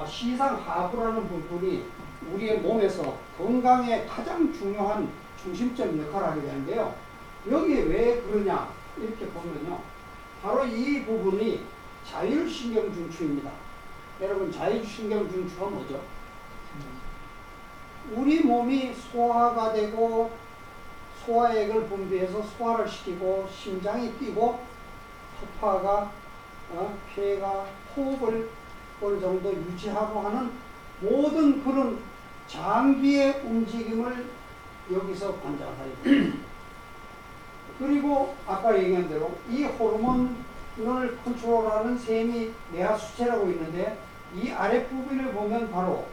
시상하부라는 부분이 우리의 몸에서 건강에 가장 중요한 중심점 역할을 하게 되는데요. 여기 왜 그러냐 이렇게 보면요. 바로 이 부분이 자율신경중추입니다. 여러분 자율신경중추가 뭐죠? 우리 몸이 소화가 되고 소화액을 분비해서 소화를 시키고 심장이 뛰고 허파가 폐가 호흡을 어느 정도 유지하고 하는 모든 그런 장기의 움직임을 여기서 관장하게 됩니다. 그리고 아까 얘기한 대로 이 호르몬을 컨트롤하는 셈이 뇌하수체라고 있는데 이 아랫부분을 보면 바로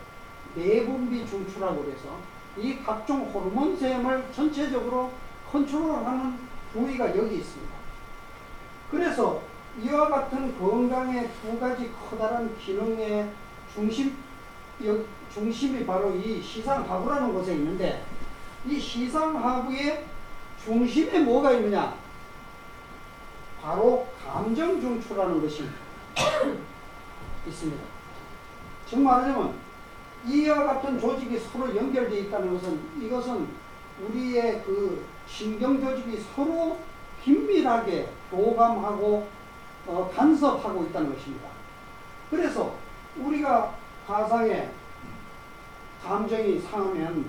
내분비 중추라고 그래서 이 각종 호르몬샘을 전체적으로 컨트롤하는 부위가 여기 있습니다. 그래서 이와 같은 건강의 두 가지 커다란 기능의 중심이 바로 이 시상하부라는 곳에 있는데 이 시상하부의 중심에 뭐가 있느냐? 바로 감정중추라는 것이 있습니다. 즉 말하자면 이와 같은 조직이 서로 연결되어 있다는 것은 이것은 우리의 그 신경조직이 서로 긴밀하게 교감하고 간섭하고 있다는 것입니다. 그래서 우리가 가상에 감정이 상하면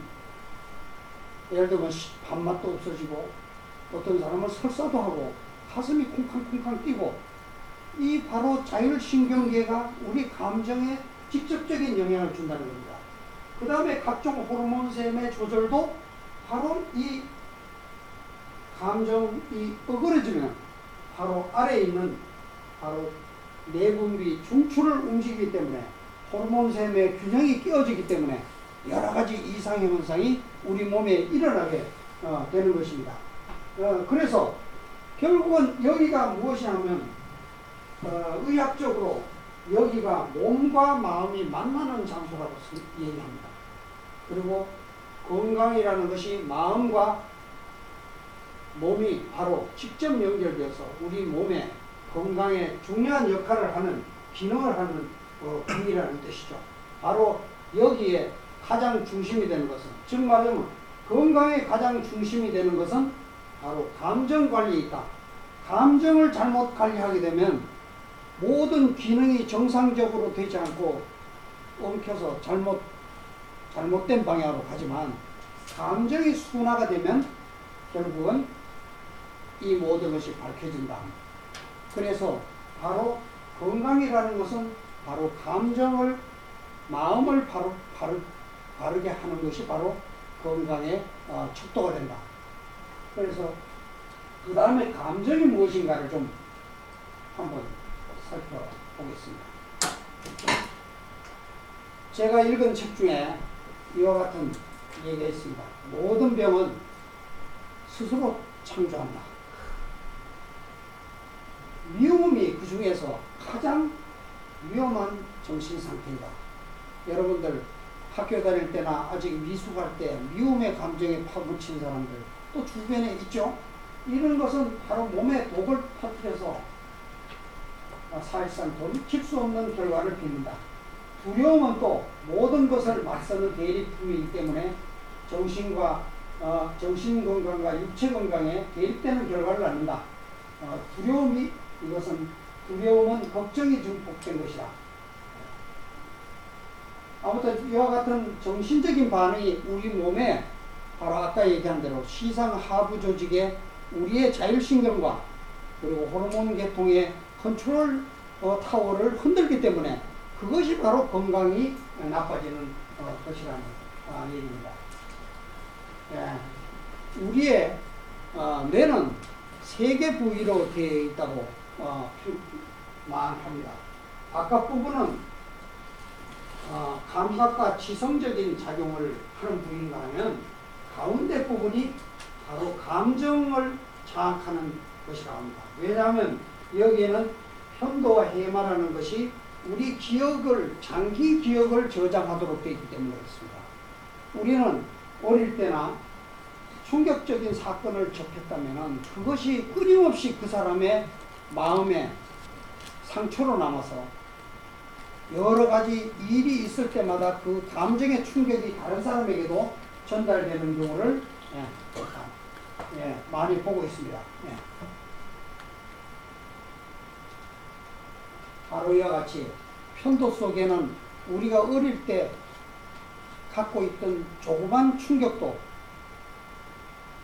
예를 들면 밥맛도 없어지고 어떤 사람은 설사도 하고 가슴이 쿵쾅쿵쾅 뛰고 이 바로 자율신경계가 우리 감정에 직접적인 영향을 준다는 겁니다. 그 다음에 각종 호르몬샘의 조절도 바로 이 감정이 어그러지면 바로 아래에 있는 바로 내분비 중추를 움직이기 때문에 호르몬샘의 균형이 깨어지기 때문에 여러 가지 이상 현상이 우리 몸에 일어나게 되는 것입니다. 그래서 결국은 여기가 무엇이냐면 의학적으로 여기가 몸과 마음이 만나는 장소라고 얘기합니다. 그리고 건강이라는 것이 마음과 몸이 바로 직접 연결되어서 우리 몸의 건강에 중요한 역할을 하는 기능을 하는 부위라는 뜻이죠. 바로 여기에 가장 중심이 되는 것은 즉 말하면 건강의 가장 중심이 되는 것은 바로 감정관리에 있다. 감정을 잘못 관리하게 되면 모든 기능이 정상적으로 되지 않고 엉켜서 잘못된 방향으로 가지만 감정이 순화가 되면 결국은 이 모든 것이 밝혀진다. 그래서 바로 건강이라는 것은 바로 감정을 마음을 바르게 하는 것이 바로 건강의 척도가 된다. 그래서 그 다음에 감정이 무엇인가를 좀 한번 살펴보겠습니다. 제가 읽은 책 중에 이와 같은 얘기가 있습니다. 모든 병은 스스로 창조한다. 미움이 그 중에서 가장 위험한 정신상태이다. 여러분들 학교 다닐 때나 아직 미숙할 때 미움의 감정에 파묻힌 사람들 또 주변에 있죠. 이런 것은 바로 몸에 독을 퍼뜨려서 사실상 돌이킬 수 없는 결과를 빚는다. 두려움은 또 모든 것을 맞서는 대립품이기 때문에 정신 건강과 육체 건강에 대립되는 결과를 낳는다. 두려움은 걱정이 증폭된 것이다. 아무튼 이와 같은 정신적인 반응이 우리 몸에 바로 아까 얘기한 대로 시상 하부 조직의 우리의 자율신경과 그리고 호르몬 계통의 컨트롤 타워를 흔들기 때문에 그것이 바로 건강이 나빠지는 것이라는 얘기입니다. 우리의 뇌는 3개 부위로 되어 있다고 말합니다. 바깥 부분은 감각과 지성적인 작용을 하는 부위인가 하면 가운데 부분이 바로 감정을 장악하는 것이라고 합니다. 왜냐하면 여기에는 편도와 해마라는 것이 우리 장기 기억을 저장하도록 되어 있기 때문에 그렇습니다. 우리는 어릴 때나 충격적인 사건을 접했다면 그것이 끊임없이 그 사람의 마음에 상처로 남아서 여러 가지 일이 있을 때마다 그 감정의 충격이 다른 사람에게도 전달되는 경우를 많이 보고 있습니다. 바로 이와 같이 편도 속에는 우리가 어릴 때 갖고 있던 조그만 충격도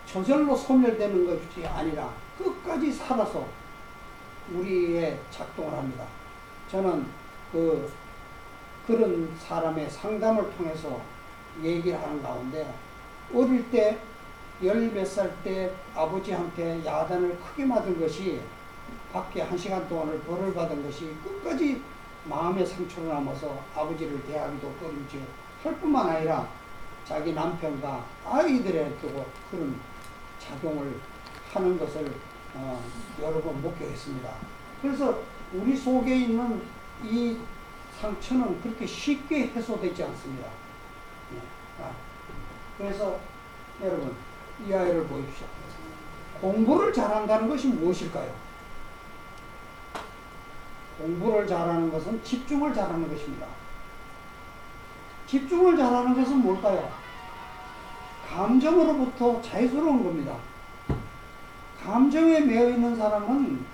저절로 소멸되는 것이 아니라 끝까지 살아서 우리의 작동을 합니다. 저는 그런 사람의 상담을 통해서 얘기를 하는 가운데 어릴 때 10몇 살 때 아버지한테 야단을 크게 맞은 것이 밖에 1시간 동안을 벌을 받은 것이 끝까지 마음의 상처로 남아서 아버지를 대하기도 꺼림직 할 뿐만 아니라 자기 남편과 아이들에게도 그런 작용을 하는 것을 여러 번 목격했습니다. 그래서 우리 속에 있는 이 상처는 그렇게 쉽게 해소되지 않습니다. 그래서 여러분 이 아이를 보십시오. 공부를 잘한다는 것이 무엇일까요? 공부를 잘하는 것은 집중을 잘하는 것입니다. 집중을 잘하는 것은 뭘까요? 감정으로부터 자유스러운 겁니다. 감정에 매여 있는 사람은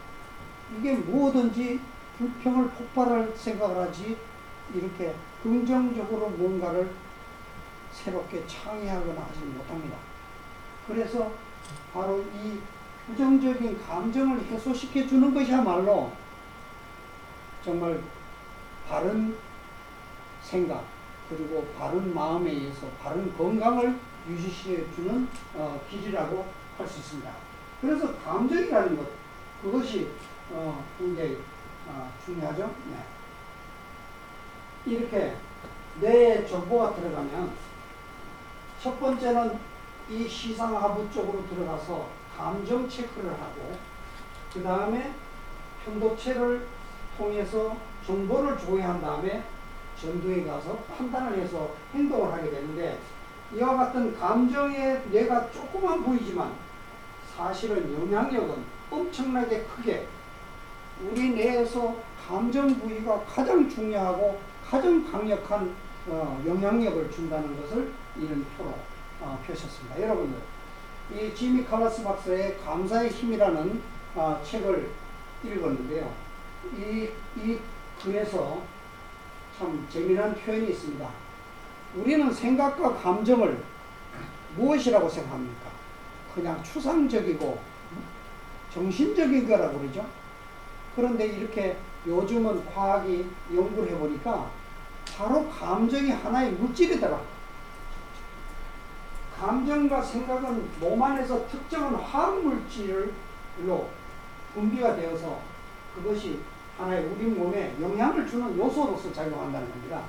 이게 뭐든지 불평을 폭발할 생각을 하지 이렇게 긍정적으로 뭔가를 새롭게 창의하거나 하지 못합니다. 그래서 바로 이 부정적인 감정을 해소시켜 주는 것이야말로 정말 바른 생각 그리고 바른 마음에 의해서 바른 건강을 유지시켜 주는 길이라고 할 수 있습니다. 그래서 감정이라는 것 그것이 굉장히 중요하죠. 이렇게 뇌에 정보가 들어가면 첫 번째는 이 시상하부 쪽으로 들어가서 감정 체크를 하고 그 다음에 편도체를 통해서 정보를 조회한 다음에 전두에 가서 판단을 해서 행동을 하게 되는데 이와 같은 감정의 뇌가 조금만 보이지만 사실은 영향력은 엄청나게 크게 우리 뇌에서 감정 부위가 가장 중요하고 가장 강력한 영향력을 준다는 것을 이런 표로 펴셨습니다. 여러분들 이 지미 칼라스 박사의 감사의 힘이라는 책을 읽었는데요. 이 글에서 참 재미난 표현이 있습니다. 우리는 생각과 감정을 무엇이라고 생각합니까? 그냥 추상적이고 정신적인 거라고 그러죠. 그런데 이렇게 요즘은 과학이 연구를 해보니까 바로 감정이 하나의 물질이더라. 감정과 생각은 몸 안에서 특정한 화학물질로 분비가 되어서 그것이 하나의 우리 몸에 영향을 주는 요소로서 작용한다는 겁니다.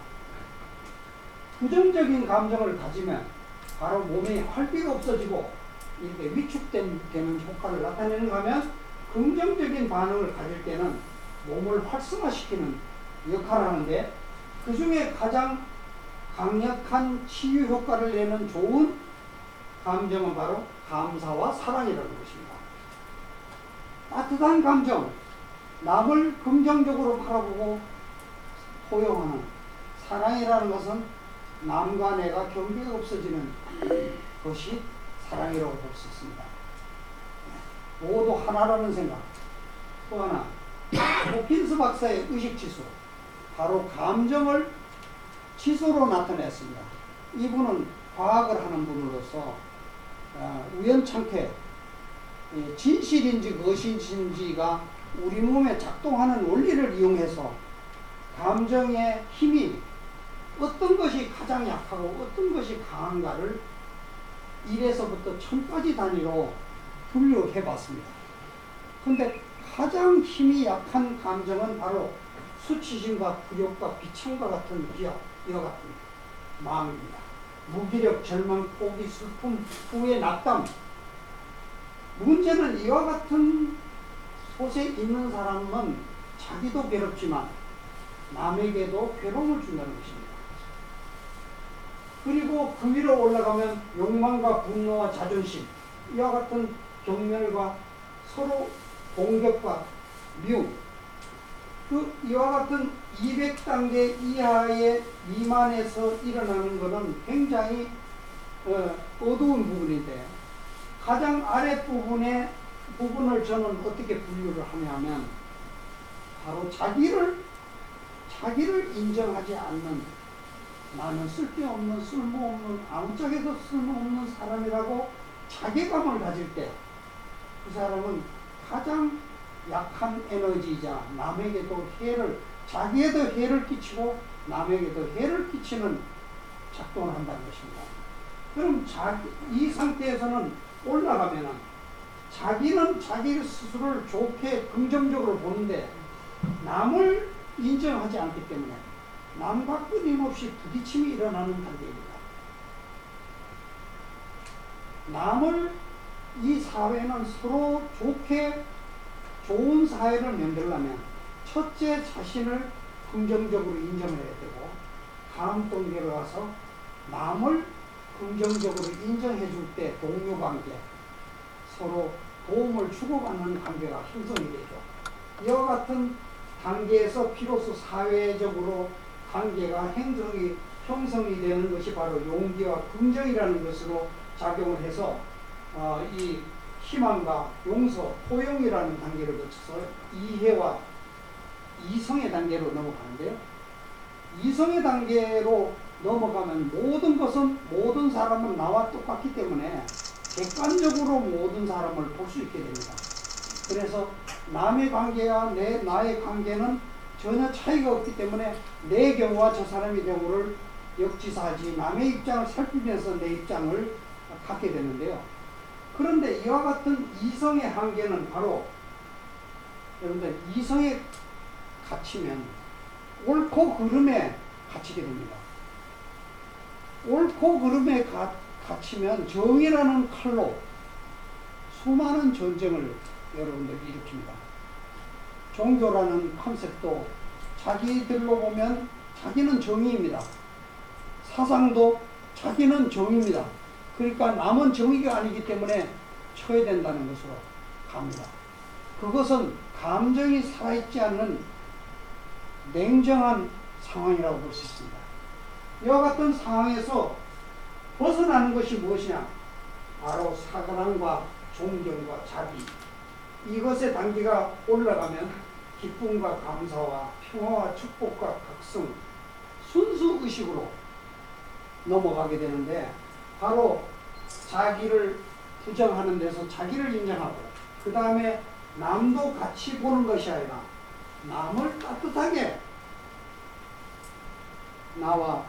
부정적인 감정을 가지면 바로 몸에 활기가 없어지고 이렇게 위축되는 효과를 나타내는가 하면 긍정적인 반응을 가질 때는 몸을 활성화시키는 역할을 하는데 그 중에 가장 강력한 치유 효과를 내는 좋은 감정은 바로 감사와 사랑이라는 것입니다. 따뜻한 감정, 남을 긍정적으로 바라보고 포용하는 사랑이라는 것은 남과 내가 경계가 없어지는 것이 사랑이라고 볼 수 있습니다. 모두 하나라는 생각. 또 하나, 호킨스 박사의 의식지수, 바로 감정을 지수로 나타냈습니다. 이분은 과학을 하는 분으로서 우연찮게 진실인지 거짓인지가 우리 몸에 작동하는 원리를 이용해서 감정의 힘이 어떤 것이 가장 약하고 어떤 것이 강한가를 1에서부터 1000까지 단위로 분류해 봤습니다. 근데 가장 힘이 약한 감정은 바로 수치심과 불욕과 비참과 같은 기억, 이와 같은 마음입니다. 무기력, 절망, 포기, 슬픔, 후회, 낙담. 문제는 이와 같은 곳에 있는 사람은 자기도 괴롭지만 남에게도 괴로움을 준다는 것입니다. 그리고 그 위로 올라가면 욕망과 분노와 자존심, 이와 같은 경멸과 서로 공격과 미움, 이와 같은 200단계 이하의 미만에서 일어나는 것은 굉장히 어두운 부분인데, 가장 아랫부분의 부분을 저는 어떻게 분류를 하냐면, 바로 자기를 인정하지 않는, 나는 쓸데없는, 쓸모없는, 아무짝에도 쓸모없는 사람이라고 자괴감을 가질 때, 그 사람은 가장 약한 에너지이자 남에게도 자기에도 해를 끼치고 남에게도 해를 끼치는 작동을 한다는 것입니다. 그럼 이 상태에서는 올라가면은 자기는 자기 스스로를 좋게 긍정적으로 보는데 남을 인정하지 않기 때문에 남과 끊임없이 부딪힘이 일어나는 단계입니다. 이 사회는 서로 좋은 사회를 만들려면 첫째 자신을 긍정적으로 인정을 해야 되고, 다음 단계로 가서 남을 긍정적으로 인정해 줄 때 동료 관계, 서로 도움을 주고받는 관계가 형성이 되죠. 이와 같은 단계에서 비로소 사회적으로 관계가 형성이 되는 것이 바로 용기와 긍정이라는 것으로 작용을 해서 이 희망과 용서, 포용이라는 단계를 거쳐서 이해와 이성의 단계로 넘어가는데요. 이성의 단계로 넘어가면 모든 사람은 나와 똑같기 때문에 객관적으로 모든 사람을 볼 수 있게 됩니다. 그래서 남의 관계와 나의 관계는 전혀 차이가 없기 때문에 내 경우와 저 사람의 경우를 역지사지 남의 입장을 살피면서 내 입장을 갖게 되는데요. 그런데 이와 같은 이성의 한계는 바로 여러분들 이성에 갇히면 옳고 그름에 갇히게 됩니다. 옳고 그름에 갇히면 정의라는 칼로 수많은 전쟁을 여러분들 일으킵니다. 종교라는 컨셉도 자기들로 보면 자기는 정의입니다. 사상도 자기는 정의입니다. 그러니까 남은 정의가 아니기 때문에 쳐야 된다는 것으로 갑니다. 그것은 감정이 살아있지 않는 냉정한 상황이라고 볼 수 있습니다. 이와 같은 상황에서 벗어나는 것이 무엇이냐? 바로 사랑과 존경과 자비, 이것의 단계가 올라가면 기쁨과 감사와 평화와 축복과 각성, 순수 의식으로 넘어가게 되는데, 바로 자기를 부정하는 데서 자기를 인정하고, 그 다음에 남도 같이 보는 것이 아니라 남을 따뜻하게 나와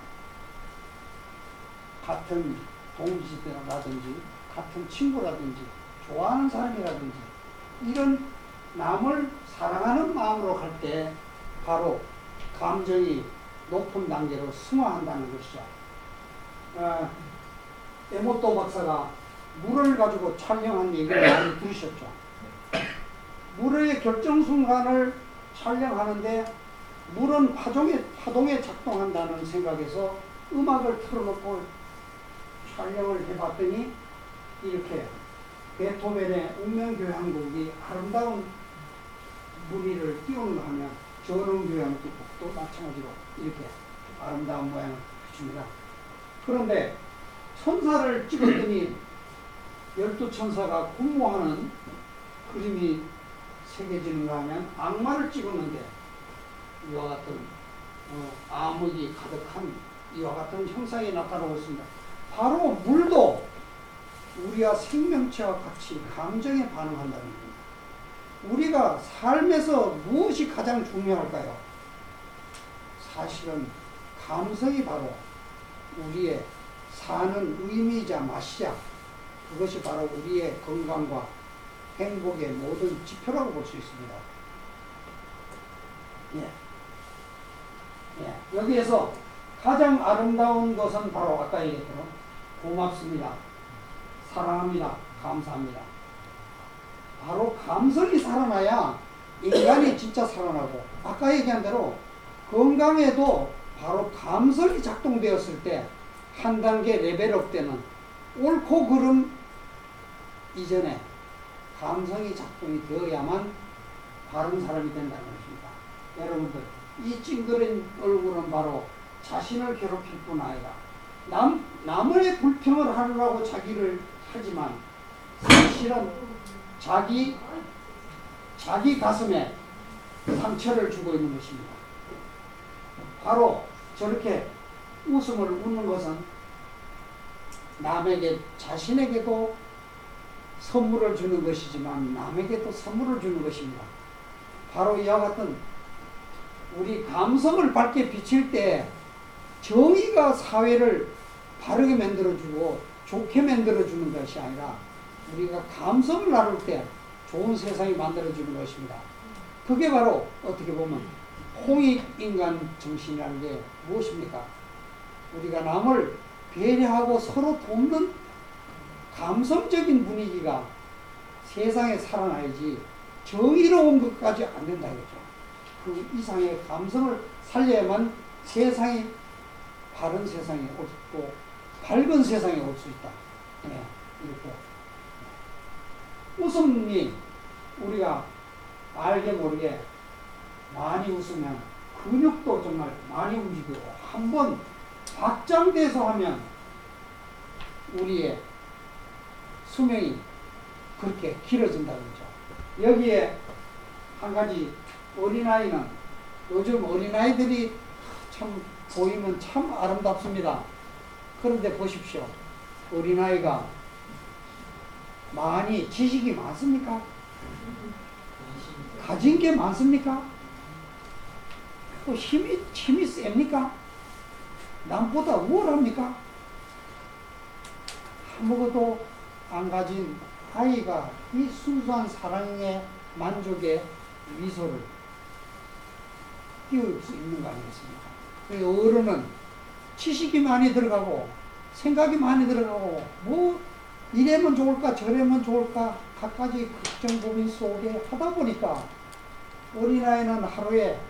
같은 동지라든지 같은 친구라든지 좋아하는 사람이라든지 이런 남을 사랑하는 마음으로 갈 때 바로 감정이 높은 단계로 승화한다는 것이죠. 에모토 박사가 물을 가지고 촬영한 얘기를 많이 들으셨죠. 물의 결정 순간을 촬영하는데 물은 파동에 작동한다는 생각에서 음악을 틀어놓고 촬영을 해봤더니 이렇게 베토벤의 운명교향곡이 아름다운 무늬를 띄우는 거 하면 전원교향곡도 마찬가지로 이렇게 아름다운 모양을 비춥니다. 그런데 천사를 찍었더니 12천사가 군무하는 그림이 새겨지는가 하면 악마를 찍었는데 이와 같은 암흑이 가득한 이와 같은 형상이 나타나고 있습니다. 바로 물도 우리와 생명체와 같이 감정에 반응한다는 겁니다. 우리가 삶에서 무엇이 가장 중요할까요? 사실은 감성이 바로 우리의 사는 의미이자 맛이자 그것이 바로 우리의 건강과 행복의 모든 지표라고 볼 수 있습니다. 여기에서 가장 아름다운 것은 바로 아까 얘기했던 고맙습니다. 사랑합니다. 감사합니다. 바로 감성이 살아나야 인간이 진짜 살아나고, 아까 얘기한 대로 건강에도 바로 감성이 작동되었을 때 한 단계 레벨업 때는 옳고 그름 이전에 감성이 작동이 되어야만 바른 사람이 된다는 것입니다. 여러분들 이 찡그린 얼굴은 바로 자신을 괴롭힐 뿐 아니라 남의 불평을 하려고 자기를 하지만 사실은 자기 가슴에 상처를 주고 있는 것입니다. 바로 저렇게 웃음을 웃는 것은 남에게 자신에게도 선물을 주는 것이지만 남에게도 선물을 주는 것입니다. 바로 이와 같은 우리 감성을 밝게 비칠 때 정의가 사회를 바르게 만들어주고 좋게 만들어주는 것이 아니라 우리가 감성을 나눌 때 좋은 세상이 만들어지는 것입니다. 그게 바로 어떻게 보면 홍익인간 정신이라는 게 무엇입니까? 우리가 남을 배려하고 서로 돕는 감성적인 분위기가 세상에 살아나야지 정의로운 것까지 안 된다 이거죠. 그 이상의 감성을 살려야만 세상이 바른 세상에 올 수 있고 밝은 세상에 올 수 있다. 네, 이렇게. 웃음이 우리가 알게 모르게 많이 웃으면 근육도 정말 많이 움직이고 한번 확장돼서 하면 우리의 수명이 그렇게 길어진다는 거죠. 여기에 한 가지 어린아이는 요즘 어린아이들이 참 보이면 참 아름답습니다. 그런데 보십시오. 어린아이가 많이 지식이 많습니까? 가진 게 많습니까? 또 힘이 셉니까? 남보다 우월합니까? 아무것도 안 가진 아이가 이 순수한 사랑의 만족의 미소를 띄울 수 있는 거 아니겠습니까? 어른은 지식이 많이 들어가고 생각이 많이 들어가고 뭐 이래면 좋을까 저래면 좋을까 갖가지 걱정 고민 속에 하다 보니까 어린아이는 하루에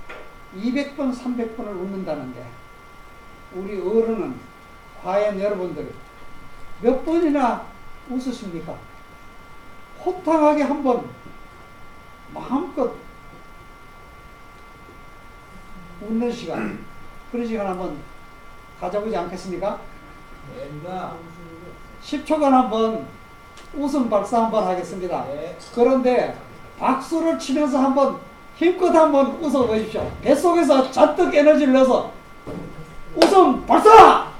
200번 300번을 웃는다는데 우리 어른은 과연 여러분들 몇 번이나 웃으십니까? 호탕하게 한번 마음껏 웃는 시간, 그런 시간 한번 가져보지 않겠습니까? 10초간 한번 웃음 발사 한번 하겠습니다. 그런데 박수를 치면서 한번 힘껏 한번 웃어 보십시오. 뱃속에서 잔뜩 에너지를 넣어서 웃음 발사!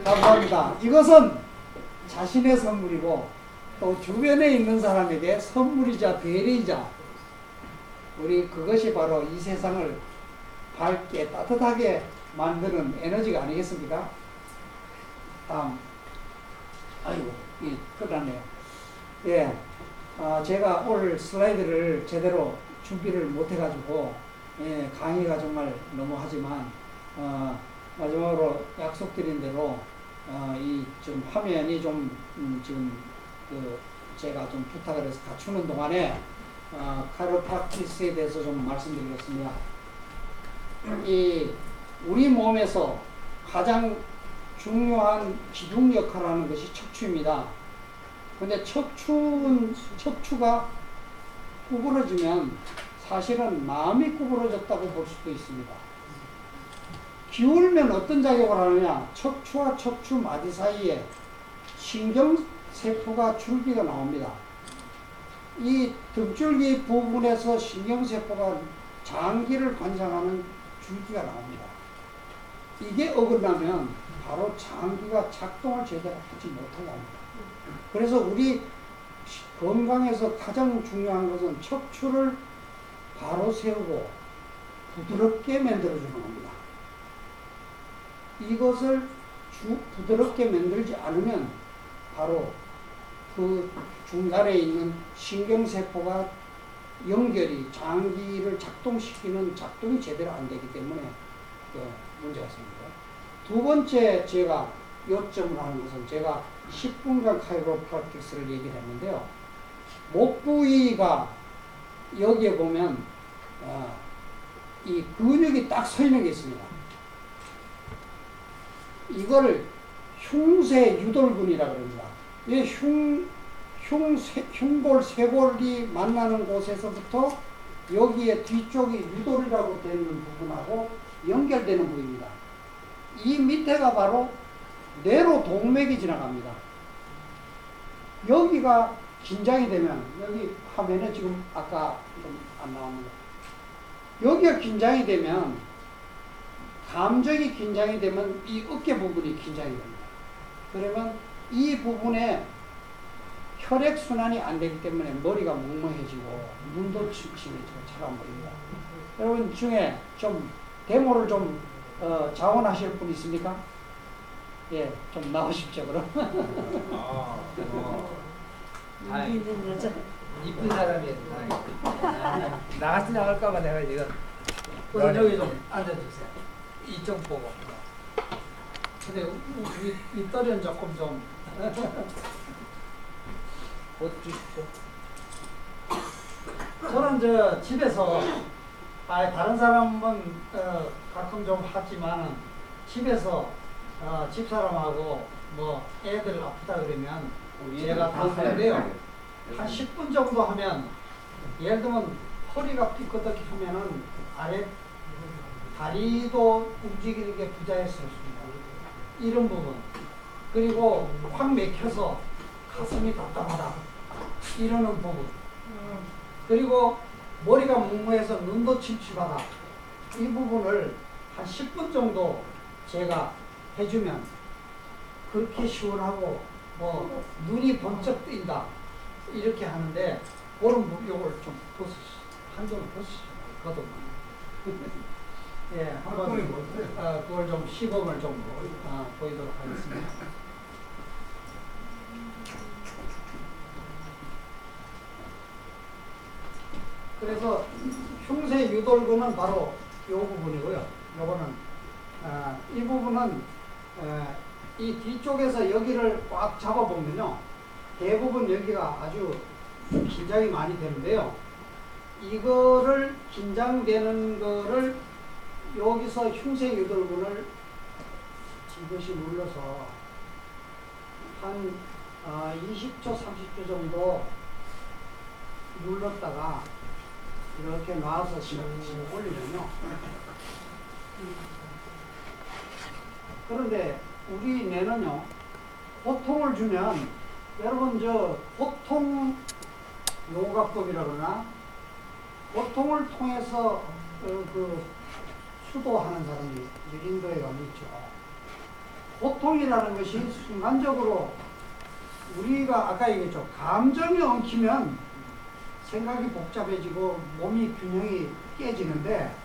감사합니다. 이것은 자신의 선물이고 또 주변에 있는 사람에게 선물이자 배려이자 우리 그것이 바로 이 세상을 밝게 따뜻하게 만드는 에너지가 아니겠습니까? 다음. 아이고, 예, 끝났네요. 예, 제가 오늘 슬라이드를 제대로 준비를 못해가지고 예, 강의가 정말 너무하지만 마지막으로 약속드린 대로 이 좀 화면이 좀 지금 제가 좀 부탁을 해서 갖추는 동안에 카이로프랙티스에 대해서 좀 말씀드리겠습니다. 이 우리 몸에서 가장 중요한 기둥 역할을 하는 것이 척추입니다. 근데 척추가 구부러지면 사실은 마음이 구부러졌다고 볼 수도 있습니다. 기울면 어떤 작용을 하느냐? 척추와 척추 마디 사이에 신경세포가 줄기가 나옵니다. 이 등줄기 부분에서 신경세포가 장기를 관장하는 줄기가 나옵니다. 이게 어긋나면 바로 장기가 작동을 제대로 하지 못하게 합니다. 그래서 우리 건강에서 가장 중요한 것은 척추를 바로 세우고 부드럽게 만들어주는 겁니다. 이것을 부드럽게 만들지 않으면 바로 그 중간에 있는 신경세포가 연결이 장기를 작동시키는 작동이 제대로 안 되기 때문에 문제가 생깁니다. 두 번째 제가 요점을 하는 것은 제가 10분간 카이로프랙틱스를 얘기를 했는데요. 목 부위가 여기에 보면 이 근육이 딱 서 있는 게 있습니다. 이거를 흉쇄 유돌근이라고 합니다. 이 흉골, 쇄골이 만나는 곳에서부터 여기에 뒤쪽이 유돌이라고 되는 부분하고 연결되는 부위입니다. 이 밑에가 바로 뇌로 동맥이 지나갑니다. 여기가 긴장이 되면, 여기 화면에 지금 아까 좀 안 나옵니다. 여기가 긴장이 되면, 감정이 긴장이 되면 이 어깨 부분이 긴장이 됩니다. 그러면 이 부분에 혈액순환이 안 되기 때문에 머리가 멍멍해지고 눈도 침침해지고 잘 안 보입니다. 여러분 중에 좀 데모를 좀 자원하실 분 있습니까? 예, 좀 나오십시오 그럼. 이쁜 사람이에요. 나같이 나갈까봐 내가 지금. 우선 여기 좀 앉아주세요. 이쪽 보고. 근데 윗다리는 조금 좀 옷 주십시오. 저는 저 집에서 다른 사람은 가끔 좀 하지만 집에서 집사람하고 뭐 애들 아프다 그러면 제가 다 하는데요. 한 10분 정도 하면 예를 들면 허리가 삐끗하면은 아래 다리도 움직이는 게 부자연스럽습니다. 이런 부분. 그리고 확 맥혀서 가슴이 답답하다. 이러는 부분. 그리고 머리가 뭉뭉해서 눈도 침침하다. 이 부분을 한 10분 정도 제가 해주면 그렇게 시원하고 뭐 눈이 번쩍 뜬다. 이렇게 하는데 그런 요걸 좀 벗으시죠. 한쪽을 벗으시죠. 걷어만. 예, 한번 그걸 좀 시범을 좀 보이도록 하겠습니다. 그래서 흉쇄 유돌근은 바로 이 부분이고요. 요거는 이 부분은 이 뒤쪽에서 여기를 꽉 잡아보면요. 대부분 여기가 아주 긴장이 많이 되는데요. 이거를 긴장되는 거를 여기서 흉쇄 유돌근을 이것이 눌러서 한 20초, 30초 정도 눌렀다가 이렇게 놔서 올리면요. 그런데 우리 뇌는요, 고통을 주면, 여러분 저 고통 요가법이라 그러나 고통을 통해서 그 수도하는 사람이 인도에 가면 있죠. 고통이라는 것이 순간적으로 우리가 아까 얘기했죠. 감정이 엉키면 생각이 복잡해지고 몸이 균형이 깨지는데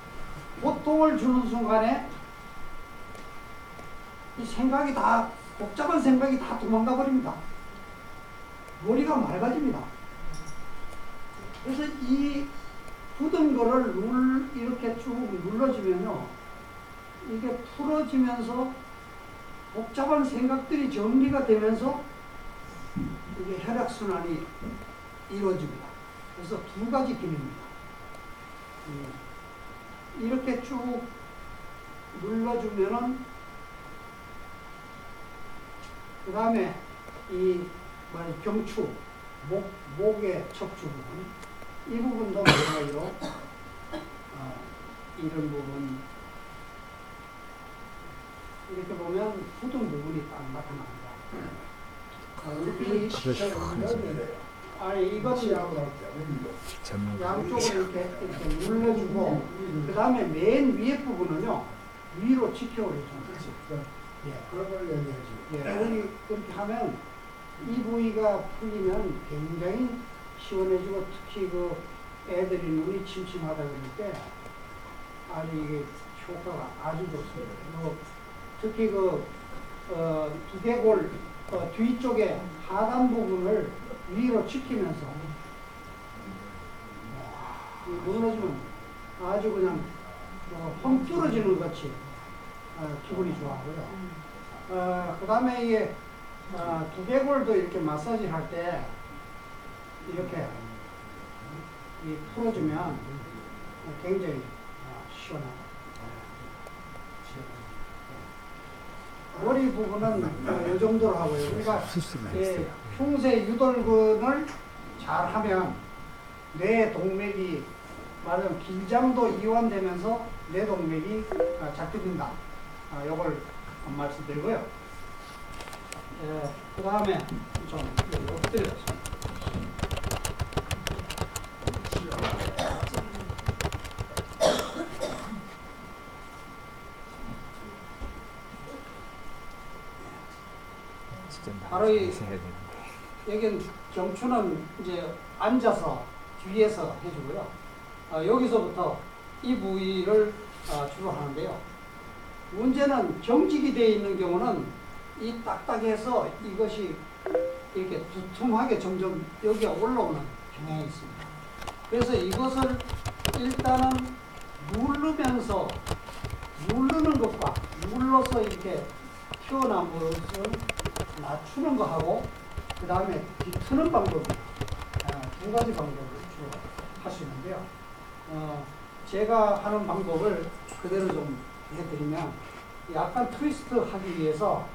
고통을 주는 순간에 이 생각이 다 복잡한 생각이 다 도망가 버립니다. 머리가 맑아집니다. 그래서 이 굳은 거를 이렇게 쭉 눌러주면요, 이게 풀어지면서 복잡한 생각들이 정리가 되면서 이게 혈액순환이 이루어집니다. 그래서 두 가지 기능입니다. 이렇게 쭉 눌러주면은 그 다음에 이 경추, 목의 척추 부분, 이 부분도 마찬가지로 이런 부분 이렇게 보면 굳은 부분이 딱 나타납니다. 아니 이것은 양쪽을 이렇게 눌러주고 그 다음에 맨 위에 부분은요 위로 지켜 올려줍니다. 예, 그런 걸 얘기하지. 예, 그렇게 하면 이 부위가 풀리면 굉장히 시원해지고 특히 그 애들이 눈이 침침하다 그럴 때 아주 이게 효과가 아주 좋습니다. 그리고 특히 그 두개골 뒤쪽에 하단 부분을 위로 지키면서 눌러주면 아주 그냥 펑 뚫어지는 것 같이 기분이 좋아하고요. 그 다음에 이게 두개골도 이렇게 마사지를 할 때 이렇게 풀어주면 굉장히 시원하고 머리 부분은 이 정도로 하고요. 그러니까 흉쇄 유돌근을 잘하면 뇌 동맥이 말하자면 긴장도 이완되면서 뇌 동맥이 잡혀진다. 요걸 말씀드리고요. 그 다음에 좀 엎드려서 바로 여기는 경추는 이제 앉아서 뒤에서 해주고요. 여기서부터 이 부위를 주로 하는데요. 문제는 경직이 되어 있는 경우는 이 딱딱해서 이것이 이렇게 두툼하게 점점 여기가 올라오는 경향이 있습니다. 그래서 이것을 일단은 누르면서 누르는 것과 눌러서 이렇게 튀어나온 것을 낮추는 거 하고 그 다음에 뒤트는 방법이 두 가지 방법을 주로 할 수 있는데요. 제가 하는 방법을 그대로 좀 해드리면 약간 트위스트 하기 위해서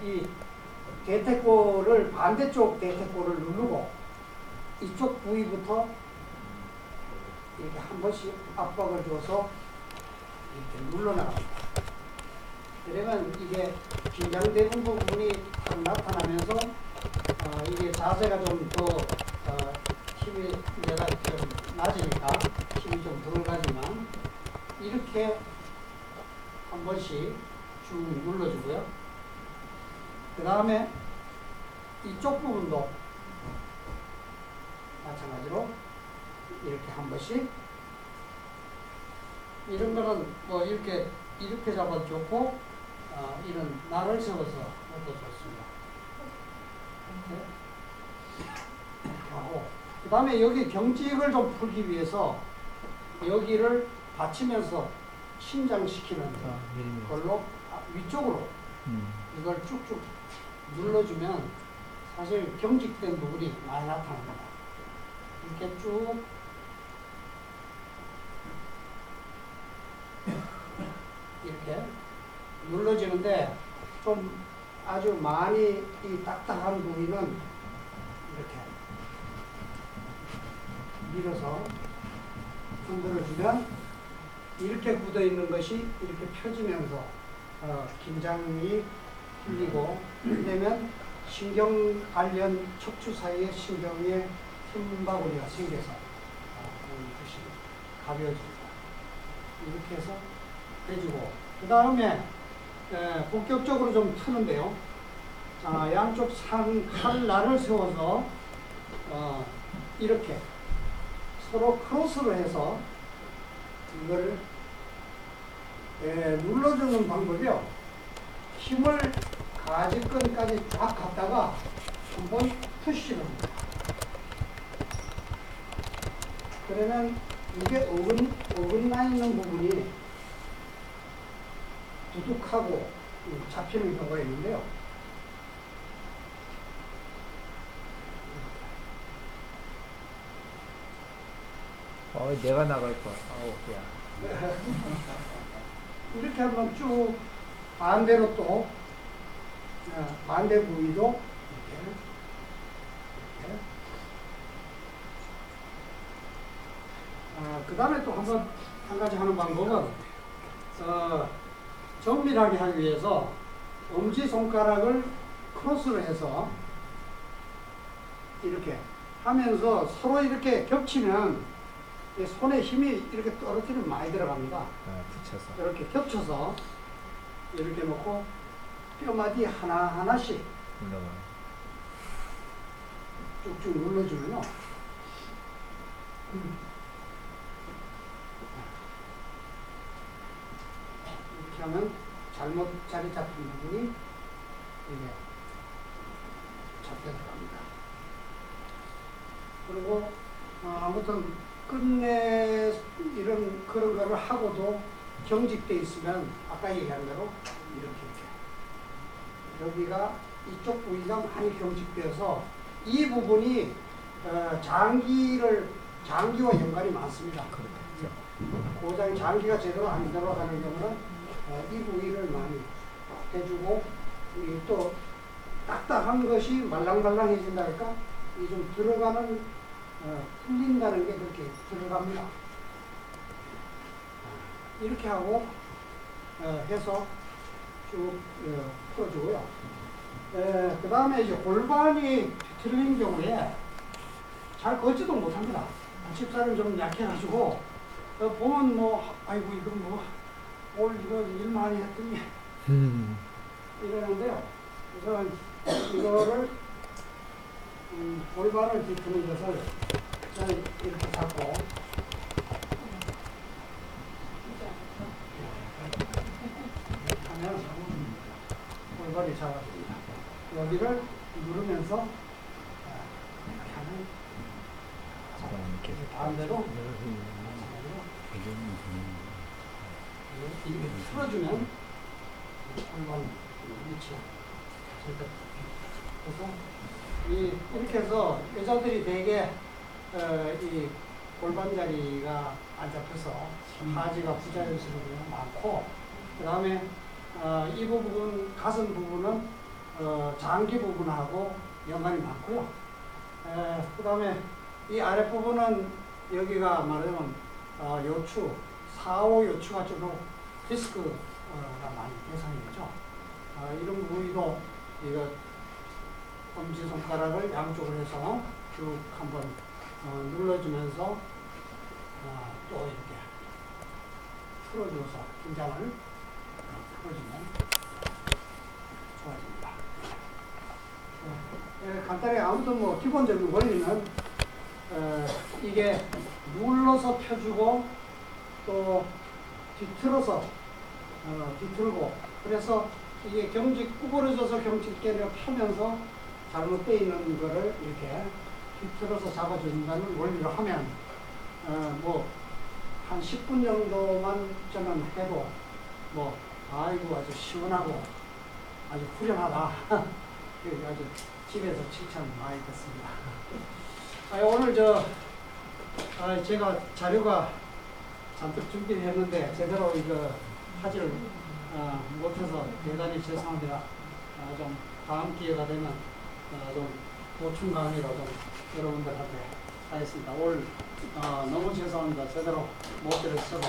이 대퇴골을 반대쪽 대퇴골을 누르고 이쪽 부위부터 이렇게 한 번씩 압박을 줘서 이렇게 눌러나갑니다. 그러면 이게 긴장되는 부분이 딱 나타나면서 이게 자세가 좀 더 힘이 내가 좀 낮으니까 힘이 좀 덜 가지만 이렇게 한 번씩 쭉 눌러주고요. 그 다음에 이쪽 부분도 마찬가지로 이렇게 한 번씩 이런 거는 뭐 이렇게 잡아도 좋고 이런 날을 세워서 해도 좋습니다. 이렇게 하고 그 다음에 여기 경직을 좀 풀기 위해서 여기를 받치면서 신장시키는 걸로 위쪽으로 이걸 쭉쭉 눌러주면 사실 경직된 부분이 많이 나타납니다. 이렇게 쭉 이렇게 눌러지는데 좀 아주 많이 이 딱딱한 부위는 이렇게 밀어서 흔들어주면 이렇게 굳어 있는 것이 이렇게 펴지면서 긴장이 풀리고 되면 신경 관련 척추 사이에 신경에 틈바구니가 생겨서 이것이 가벼워집니다. 이렇게 해서 해주고 그 다음에 본격적으로 좀 트는데요. 양쪽 칼날을 세워서 이렇게 서로 크로스를 해서 이걸 눌러주는 방법이요. 힘을 가지끈까지 쫙 갖다가 한번 푸시를 합니다. 그러면 이게 어긋나 있는 부분이 두둑하고 잡히는 경우가 있는데요. 내가 나갈 거야. 야. 이렇게 한번 쭉 반대로 또 반대 부위도 이렇게. 그 다음에 또 한 가지 하는 방법은 정밀하게 하기 위해서 엄지손가락을 크로스를 해서 이렇게 하면서 서로 이렇게 겹치면 손에 힘이 이렇게 떨어지면 많이 들어갑니다. 붙여서. 이렇게 겹쳐서 이렇게 놓고 뼈마디 하나하나씩 쭉쭉 눌러주면요. 이렇게 하면 잘못 자리 잡힌 부분이 이게 잡혀 들어갑니다. 그리고 아무튼 끝내 그런 거를 하고도 경직돼 있으면 아까 얘기한 대로 이렇게 여기가 이쪽 부위가 많이 경직되어서 이 부분이 장기와 연관이 많습니다. 고장이 장기가 제대로 안 들어가는 경우는 이 부위를 많이 해주고 이 또 딱딱한 것이 말랑말랑해진다 할까 이 좀 들어가는 풀린다는 게 그렇게 들어갑니다. 이렇게 하고 해서 쭉 풀어주고요. 그 다음에 이제 골반이 틀린 경우에 잘 걷지도 못합니다. 90살은 좀 약해가지고 보면 뭐 아이고 이건 뭐 오늘 이거 일 많이 했더니 이러는데요. 그래서 이거를 골반을 뒤트는 것을 저는 이렇게 잡고 하면 골반이 잡아줍니다. 여기를 누르면서 이렇게 하면 반대로 이렇게 풀어주면 골반 위치 그래서 이렇게 해서 여자들이 되게 이 골반 자리가 안 잡혀서 하지가 부자연스러운 경우가 많고 그 다음에 이 부분 가슴 부분은 장기 부분하고 연관이 많고요. 그 다음에 이 아랫부분은 여기가 말하자면 요추, 4, 5 요추가 주로 디스크가 많이 대상이 되죠. 이런 부위도 이거 엄지손가락을 양쪽으로 해서 쭉 한번 눌러주면서 또 이렇게 풀어줘서 긴장을 풀어주면 좋아집니다. 간단히 아무튼 뭐 기본적인 원리는 이게 눌러서 펴주고 또 뒤틀어서 뒤틀고 그래서 이게 경직 구부러져서 경직계를 펴면서 잘못되어 있는 거를 이렇게 뒤틀어서 잡아준다는 원리로 하면 뭐 한 10분 정도만 저는 해도 뭐 아이고 아주 시원하고 아주 훌륭하다. 아주 집에서 칭찬 많이 듣습니다. 오늘 제가 자료가 잔뜩 준비를 했는데 제대로 이거 하지를 못해서 대단히 죄송합니다. 좀 다음 기회가 되면 좀 보충 강의로 좀 여러분들한테 하겠습니다. 오늘 너무 죄송합니다. 제대로 못 들었어도